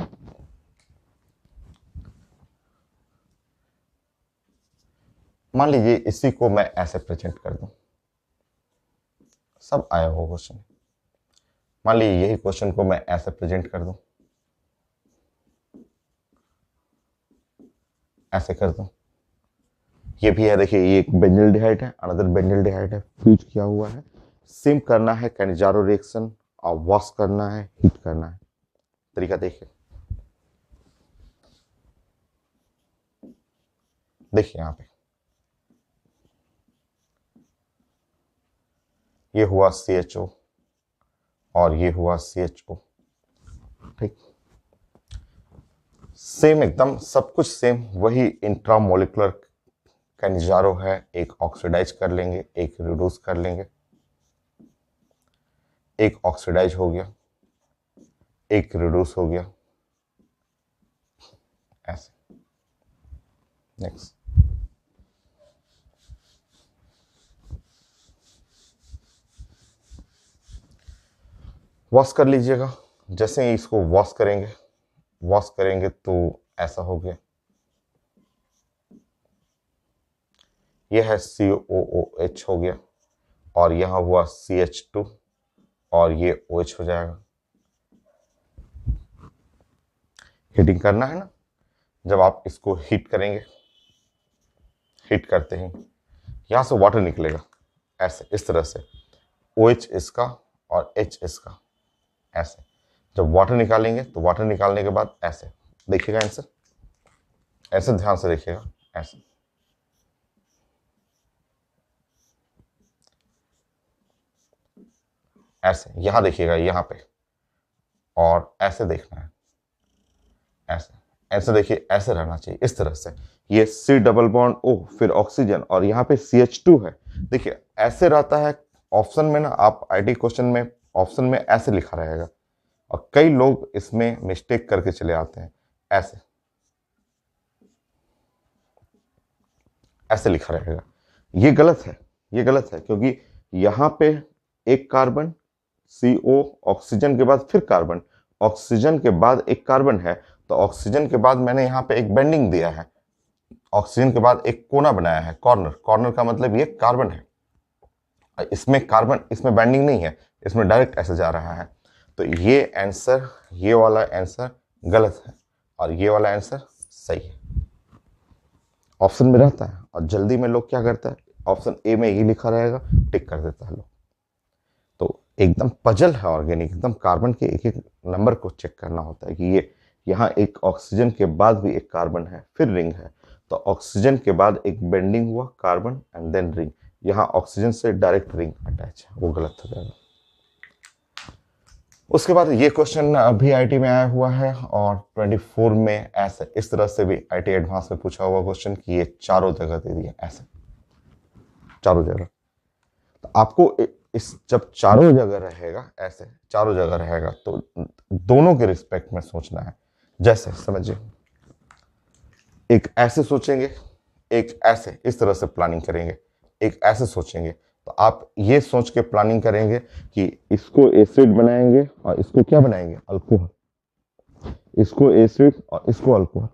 मान लीजिए इसी को मैं ऐसे प्रेजेंट कर दूं, सब आया हो क्वेश्चन। मान लीजिए यही क्वेश्चन को मैं ऐसे प्रेजेंट कर दूं, ऐसे कर दूं, ये भी है, देखिए ये एक बेंजल्डिहाइड है, अनदर बेंजल्डिहाइड है, फ्यूज किया हुआ है। सेम करना है कैनिजारो रिएक्शन, और वॉश करना है, हीट करना है। तरीका देखिए, देखिए यहाँ पे ये हुआ CHO और ये हुआ CHO, ठीक, सेम एकदम सब कुछ सेम वही इंट्रामोलिकुलर कैनिजारो है। एक ऑक्सीडाइज कर लेंगे, एक रिड्यूस कर लेंगे, एक ऑक्सीडाइज हो गया, एक रिड्यूस हो गया, ऐसे। नेक्स्ट, वॉश कर लीजिएगा। जैसे ही इसको वॉश करेंगे तो ऐसा हो गया। यह है COOH हो गया, और यहां हुआ CH2, और ये OH हो जाएगा। हीटिंग करना है ना, जब आप इसको हीट करेंगे, हीट करते ही यहां से वाटर निकलेगा ऐसे, इस तरह से। OH इसका और H इसका, ऐसे। जब वाटर निकालेंगे तो वाटर निकालने के बाद ऐसे देखिएगा आंसर, ऐसे ध्यान से देखिएगा, ऐसे। ऐसे यहां देखिएगा, यहां पे, और ऐसे देखना है, ऐसे। ऐसे देखिए, ऐसे रहना चाहिए, इस तरह से। ये C डबल बॉन्ड O, फिर ऑक्सीजन, और यहाँ पे CH2 है। देखिए ऐसे रहता है ऑप्शन में ना, आप आईटी क्वेश्चन में ऑप्शन में ऐसे लिखा रहेगा, और कई लोग इसमें मिस्टेक करके चले आते हैं। ऐसे ऐसे लिखा रहेगा, ये गलत है, ये गलत है, क्योंकि यहाँ पे एक कार्बन, CO, ऑक्सीजन के बाद फिर कार्बन, ऑक्सीजन के बाद एक कार्बन है, तो ऑक्सीजन के बाद मैंने यहाँ पे एक बेंडिंग दिया है, ऑक्सीजन के बाद एक कोना बनाया है, कॉर्नर। कॉर्नर का मतलब ये कार्बन है, इसमें कार्बन, इसमें बेंडिंग नहीं है, इसमें डायरेक्ट ऐसे जा रहा है। तो ये आंसर, ये वाला आंसर गलत है, और ये वाला आंसर सही है। ऑप्शन में रहता है, और जल्दी में लोग क्या करता है, ऑप्शन ए में ये लिखा रहेगा, टिक कर देता है लोग। तो एकदम पजल है ऑर्गेनिक, एकदम कार्बन के एक एक नंबर को चेक करना होता है कि ये यहाँ एक ऑक्सीजन के बाद भी एक कार्बन है, फिर रिंग है, तो ऑक्सीजन के बाद एक बेंडिंग हुआ, कार्बन एंड देन रिंग। यहाँ ऑक्सीजन से डायरेक्ट रिंग अटैच है, वो गलत हो जाएगा। उसके बाद ये क्वेश्चन अभी आईटी में आया हुआ है, और 24 में ऐसे इस तरह से भी आईटी एडवांस में पूछा हुआ क्वेश्चन कि ये चारों जगह दे दिए, ऐसे चारों जगह। तो आपको इस जब चारों जगह रहेगा, ऐसे चारों जगह रहेगा, तो दोनों के रिस्पेक्ट में सोचना है। जैसे समझिए, एक ऐसे सोचेंगे, एक ऐसे, इस तरह से प्लानिंग करेंगे, एक ऐसे सोचेंगे। तो आप ये सोच के प्लानिंग करेंगे कि इसको एसिड बनाएंगे और इसको क्या बनाएंगे, अल्कोहल, इसको एसिड और इसको अल्कोहल।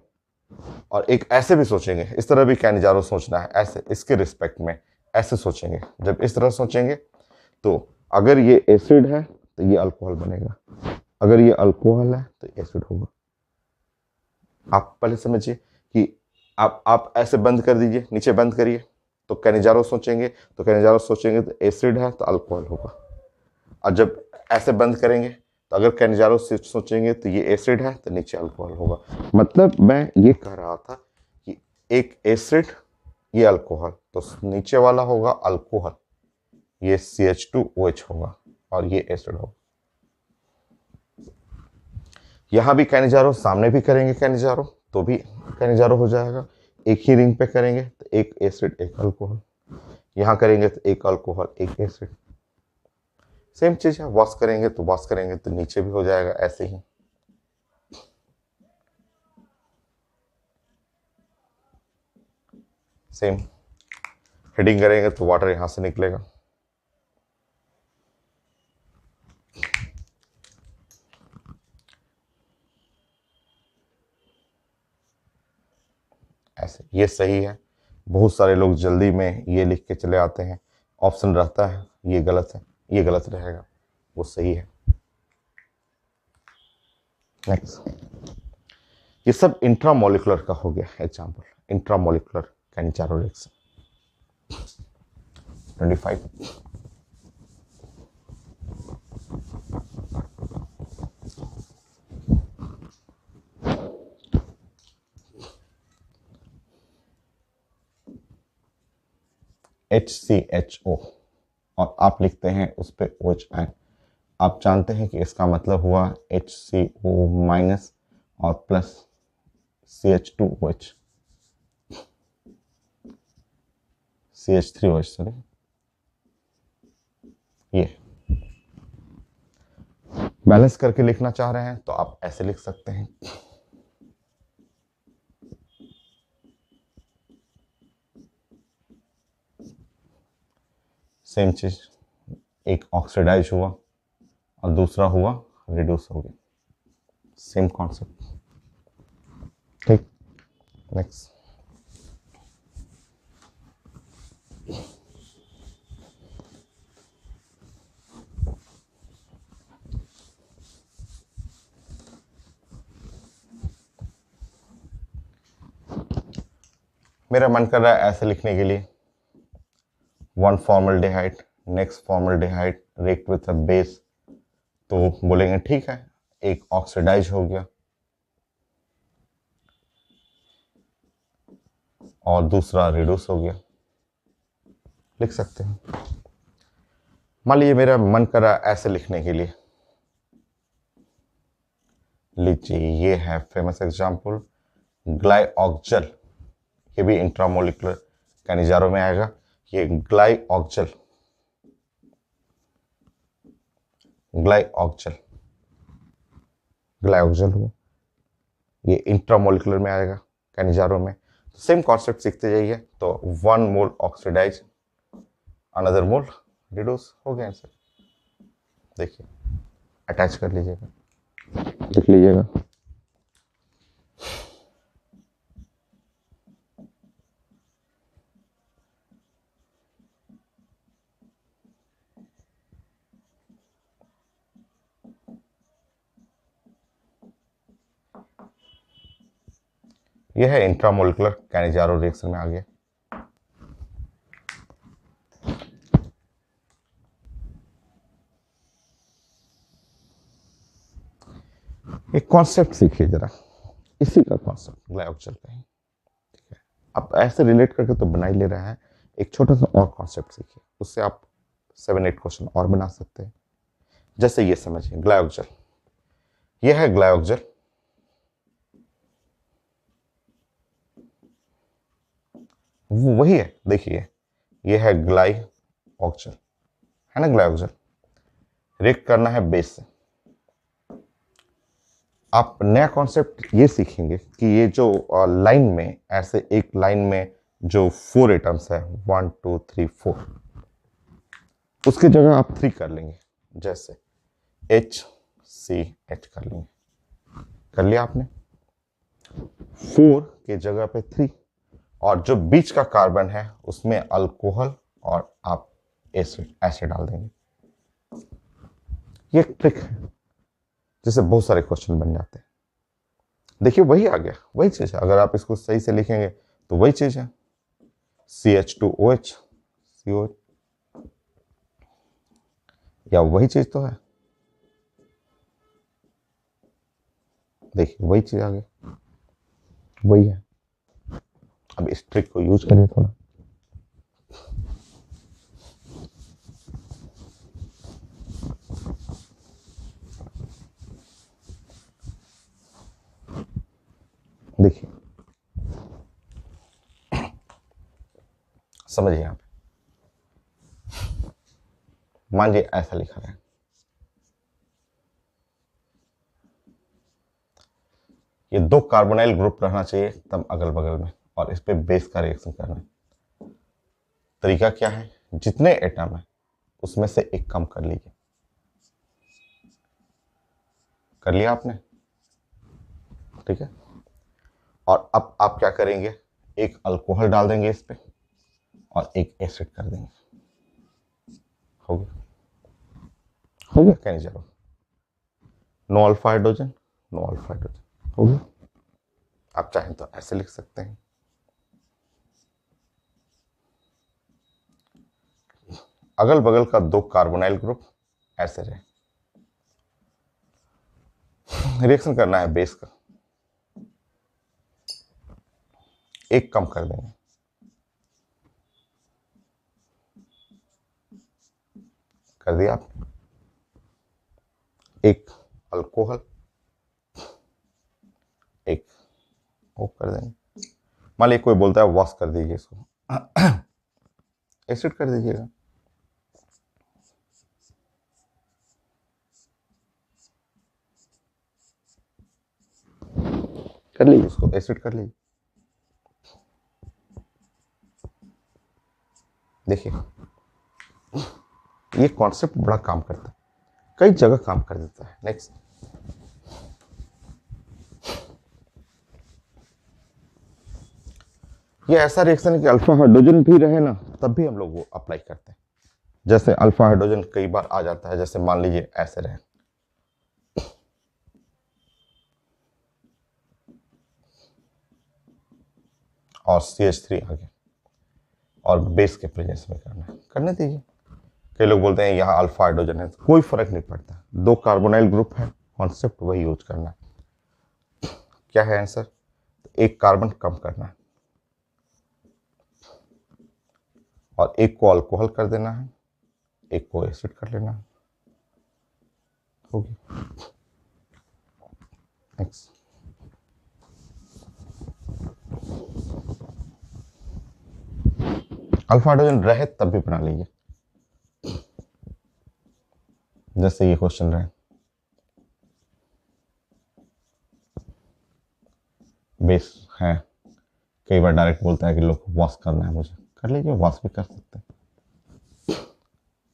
और एक ऐसे भी सोचेंगे, इस तरह भी कैनिजारो सोचना है, ऐसे इसके रिस्पेक्ट में ऐसे सोचेंगे। जब इस तरह सोचेंगे तो अगर ये एसिड है तो ये अल्कोहल बनेगा, अगर ये अल्कोहल है तो एसिड होगा। आप पहले समझिए कि आप ऐसे बंद कर दीजिए, नीचे बंद करिए, तो कैनिजारो सोचेंगे, तो कैनिजारो सोचेंगे तो एसिड है तो अल्कोहल होगा। और जब ऐसे बंद करेंगे, तो अगर कैनिजारो सोचेंगे तो ये एसिड है तो नीचे अल्कोहल होगा। मतलब मैं ये कह रहा था कि एक एसिड, ये अल्कोहल, तो नीचे वाला होगा अल्कोहल, ये CH2OH होगा, और ये एसिड होगा। यहां भी कैनिजारो, सामने भी करेंगे कैनिजारो तो भी कैनिजारो हो जाएगा। एक ही रिंग पे करेंगे तो एक एसिड एक अल्कोहल, यहां करेंगे तो एक अल्कोहल एक एसिड। सेम चीज है, वॉश करेंगे तो नीचे भी हो जाएगा ऐसे ही। सेम हेडिंग करेंगे तो वाटर यहां से निकलेगा, ऐसे। ये सही है, बहुत सारे लोग जल्दी में ये लिख के चले आते हैं, ऑप्शन रहता है ये गलत है, ये गलत रहेगा, वो सही है। नेक्स्ट, ये सब इंट्रामोलिकुलर का हो गया example, intramolecular Cannizzaro reaction. 25, HCHO, और आप लिखते हैं उस पर OH आयन। आप जानते हैं कि इसका मतलब हुआ HCO माइनस और प्लस CH2OH, CH3OH सॉरी, ये बैलेंस करके लिखना चाह रहे हैं तो आप ऐसे लिख सकते हैं। सेम चीज, एक ऑक्सीडाइज हुआ और दूसरा हुआ रिड्यूस हो गया, सेम कॉन्सेप्ट। ठीक, नेक्स्ट। मेरा मन कर रहा है ऐसे लिखने के लिए, one formaldehyde next formaldehyde react with a base, तो बोलेंगे ठीक है, एक ऑक्सीडाइज हो गया और दूसरा रिड्यूस हो गया, लिख सकते हैं। मान लीजिए मेरा मन कर रहा है ऐसे लिखने के लिए, लीजिए ये है फेमस एग्जांपल ग्लाइऑक्जल, ये भी इंट्रामोलिकुलर कैनिजारो में आएगा। ये ग्लाइऑक्जल, ग्लाइऑक्जल, ग्लाइऑक्जल हो, ये इंट्रामोलिकुलर में आएगा कैनिजारो में। तो सेम कॉन्सेप्ट सीखते जाइए। तो 1 मोल ऑक्सीडाइज, अनदर मोल रिड्यूस हो गया सर। देखिए अटैच कर लीजिएगा, लिख लीजिएगा। यह है इंट्रामोलिकुलर कैनिजारो रिएक्शन में आ गया। एक कॉन्सेप्ट सीखिए जरा, इसी का कॉन्सेप्ट ग्लाइऑक्जल का ही, ठीक है। आप ऐसे रिलेट करके तो बना ही ले रहे हैं, एक छोटा सा और कॉन्सेप्ट सीखिए, उससे आप 7-8 क्वेश्चन और बना सकते हैं। जैसे ये समझिए, ग्लाइऑक्जल, यह है ग्लाइऑक्जल, वही है, देखिए यह है ग्लाइऑक्जल, है ना ग्लाइऑक्जल। रिएक्ट करना है बेस से। आप नया कॉन्सेप्ट ये सीखेंगे कि ये जो लाइन में, ऐसे एक लाइन में जो 4 एटम्स है, 1 2 3 4, उसकी जगह आप 3 कर लेंगे, जैसे HCH कर लेंगे, कर लिया आपने। 4 के जगह पे 3, और जो बीच का कार्बन है उसमें अल्कोहल और आप एसिड ऐसे डाल देंगे। ये ट्रिक है जिससे बहुत सारे क्वेश्चन बन जाते हैं। देखिए वही आ गया, वही चीज है। अगर आप इसको सही से लिखेंगे तो वही चीज है, CH2OH, COH, या वही चीज तो है। देखिए वही चीज आ गई, वही है। अब इस ट्रिक को यूज करिए थोड़ा। देखिए समझिए, यहाँ पे मान लीजिए ऐसा लिखा है, ये 2 कार्बोनाइल ग्रुप रहना चाहिए तब अगल बगल में, और इस पे बेस का रिएक्शन करना है। तरीका क्या है, जितने एटम है उसमें से एक कम कर लीजिए। कर लिया आपने, ठीक है। और अब आप क्या करेंगे, एक अल्कोहल डाल देंगे इस पे और एक एसिड कर देंगे, हो गया, हो गया Cannizzaro. No alpha hydrogen, no alpha hydrogen, हो गया। आप चाहें तो ऐसे लिख सकते हैं, अगल बगल का 2 कार्बोनाइल ग्रुप ऐसे रहे। रिएक्शन करना है बेस का, एक कम कर देंगे, कर दिया आपने। एक अल्कोहल, एक वो कर देंगे। मान लीजिए कोई बोलता है वॉश कर दीजिए इसको, एसिड कर दीजिएगा। कर लीजिए इसको, एसिड कर लीजिए। देखिए ये कॉन्सेप्ट बड़ा काम करता है, कई जगह काम कर देता है। नेक्स्ट, ये ऐसा रिएक्शन है कि अल्फा हाइड्रोजन भी रहे ना तब भी हम लोग वो अप्लाई करते हैं। जैसे अल्फा हाइड्रोजन कई बार आ जाता है, जैसे मान लीजिए ऐसे रहे, और CH3 आ गया और बेस के प्रेजेंस में करना है, करने दीजिए। कई लोग बोलते हैं यहाँ अल्फा हाइड्रोजन है, कोई फर्क नहीं पड़ता, 2 कार्बोनाइल ग्रुप है, कॉन्सेप्ट वही यूज करना है। क्या है आंसर? एक कार्बन कम करना है और एक को अल्कोहल कर देना है, एक को एसिड कर लेना है। होगी। नेक्स्ट, अल्फा हाइड्रोजन रहे तब भी बना लीजिए, जैसे ये क्वेश्चन रहे, बेस है, कई बार डायरेक्ट बोलता है कि लोग वॉश करना है, मुझे कर लीजिए, वॉश भी कर सकते हैं।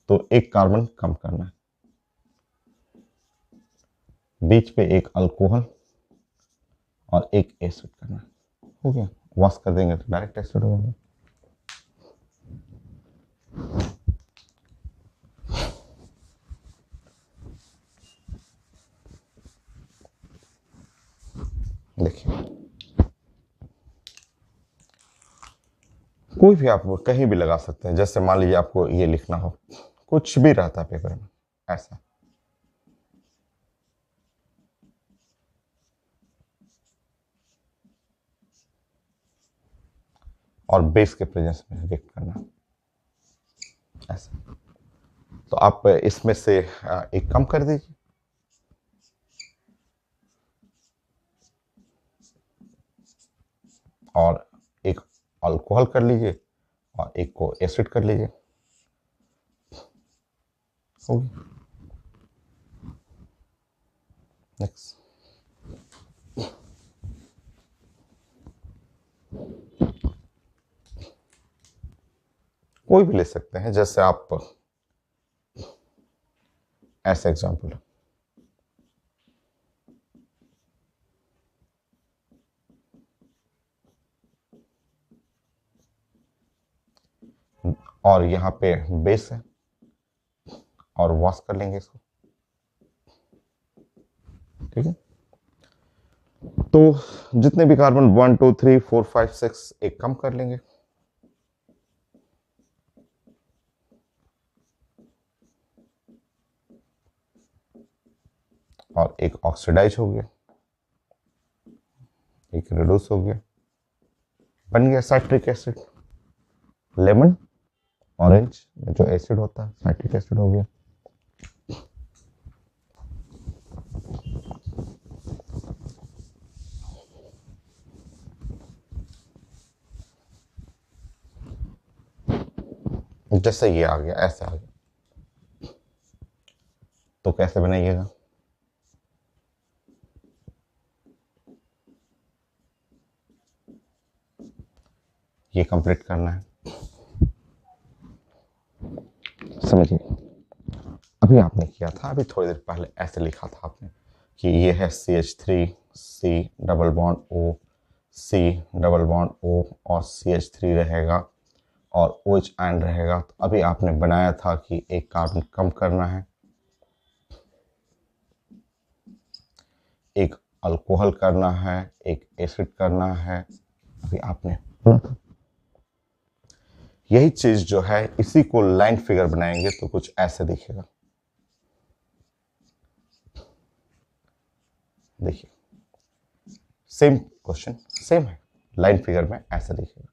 तो एक कार्बन कम करना है, बीच पे एक अल्कोहल और एक एसिड करना है, हो गया। वॉश कर देंगे तो डायरेक्ट एसिड हो जाएगा। देखिए कोई भी आप कहीं भी लगा सकते हैं, जैसे मान लीजिए आपको ये लिखना हो, कुछ भी रहता है पेपर में ऐसा, और बेस के प्रेजेंस में रिएक्ट करना ऐसा। तो आप इसमें से एक कम कर दीजिए, और एक अल्कोहल कर लीजिए और एक को एसिड कर लीजिए, होगी। नेक्स्ट, कोई भी ले सकते हैं, जैसे आप ऐसे एग्जांपल, और यहाँ पे बेस है और वॉश कर लेंगे इसको, ठीक है। तो जितने भी कार्बन 1 2 3 4 5 6 एक कम कर लेंगे, और एक ऑक्सीडाइज हो गया, एक रिड्यूस हो गया, बन गया साइट्रिक एसिड। लेमन, ऑरेंज में जो एसिड होता है साइट्रिक एसिड हो गया। जैसे ये आ गया, ऐसे आ गया, तो कैसे बनाइएगा? ये कंप्लीट करना है, समझिए। अभी आपने किया था, अभी थोड़ी देर पहले ऐसे लिखा था आपने कि ये है CH3 C double bond O C double bond O और CH3 रहेगा और OH आयन रहेगा। तो अभी आपने बनाया था कि एक कार्बन कम करना है, एक अल्कोहल करना है, एक एसिड करना है, अभी आपने यही चीज जो है, इसी को लाइन फिगर बनाएंगे तो कुछ ऐसे दिखेगा। देखिए सेम क्वेश्चन, सेम है, लाइन फिगर में ऐसा दिखेगा,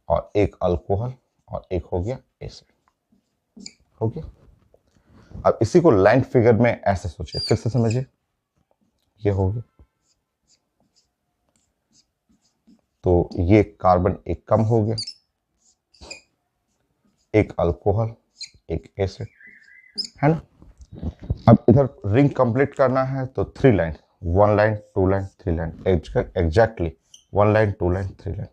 और एक अल्कोहल और एक हो गया एसिड, हो गया। अब इसी को लाइन फिगर में ऐसे सोचिए, फिर से समझिए, ये हो गया तो ये कार्बन एक कम हो गया, एक अल्कोहल, एक एसिड, है ना। अब इधर रिंग कंप्लीट करना है तो 3 line, 1 line 2 line 3 line, exactly 1 line 2 line 3 line.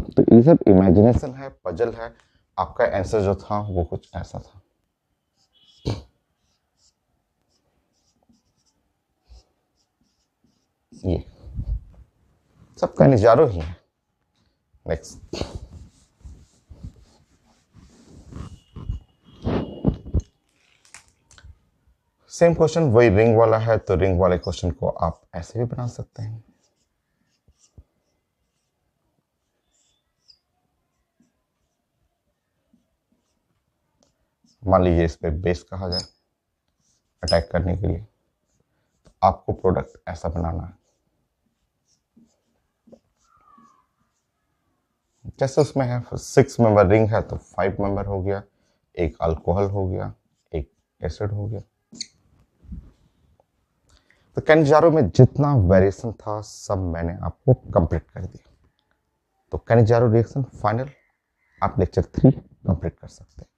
तो ये सब इमेजिनेशन है, पजल है। आपका आंसर जो था वो कुछ ऐसा था। ये सबका नजारो ही है। नेक्स्ट, सेम क्वेश्चन, वही रिंग वाला है, तो रिंग वाले क्वेश्चन को आप ऐसे भी बना सकते हैं। मान लीजिए इस पे बेस कहा जाए अटैक करने के लिए, तो आपको प्रोडक्ट ऐसा बनाना है। जैसे उसमें है 6 मेंबर रिंग है तो 5 मेंबर हो गया, एक अल्कोहल हो गया, एक एसिड हो गया। तो कैनिजारो में जितना वेरिएशन था सब मैंने आपको कंप्लीट कर दिया। तो कैनिजारो रिएक्शन फाइनल आप लेक्चर 3 कंप्लीट कर सकते हैं।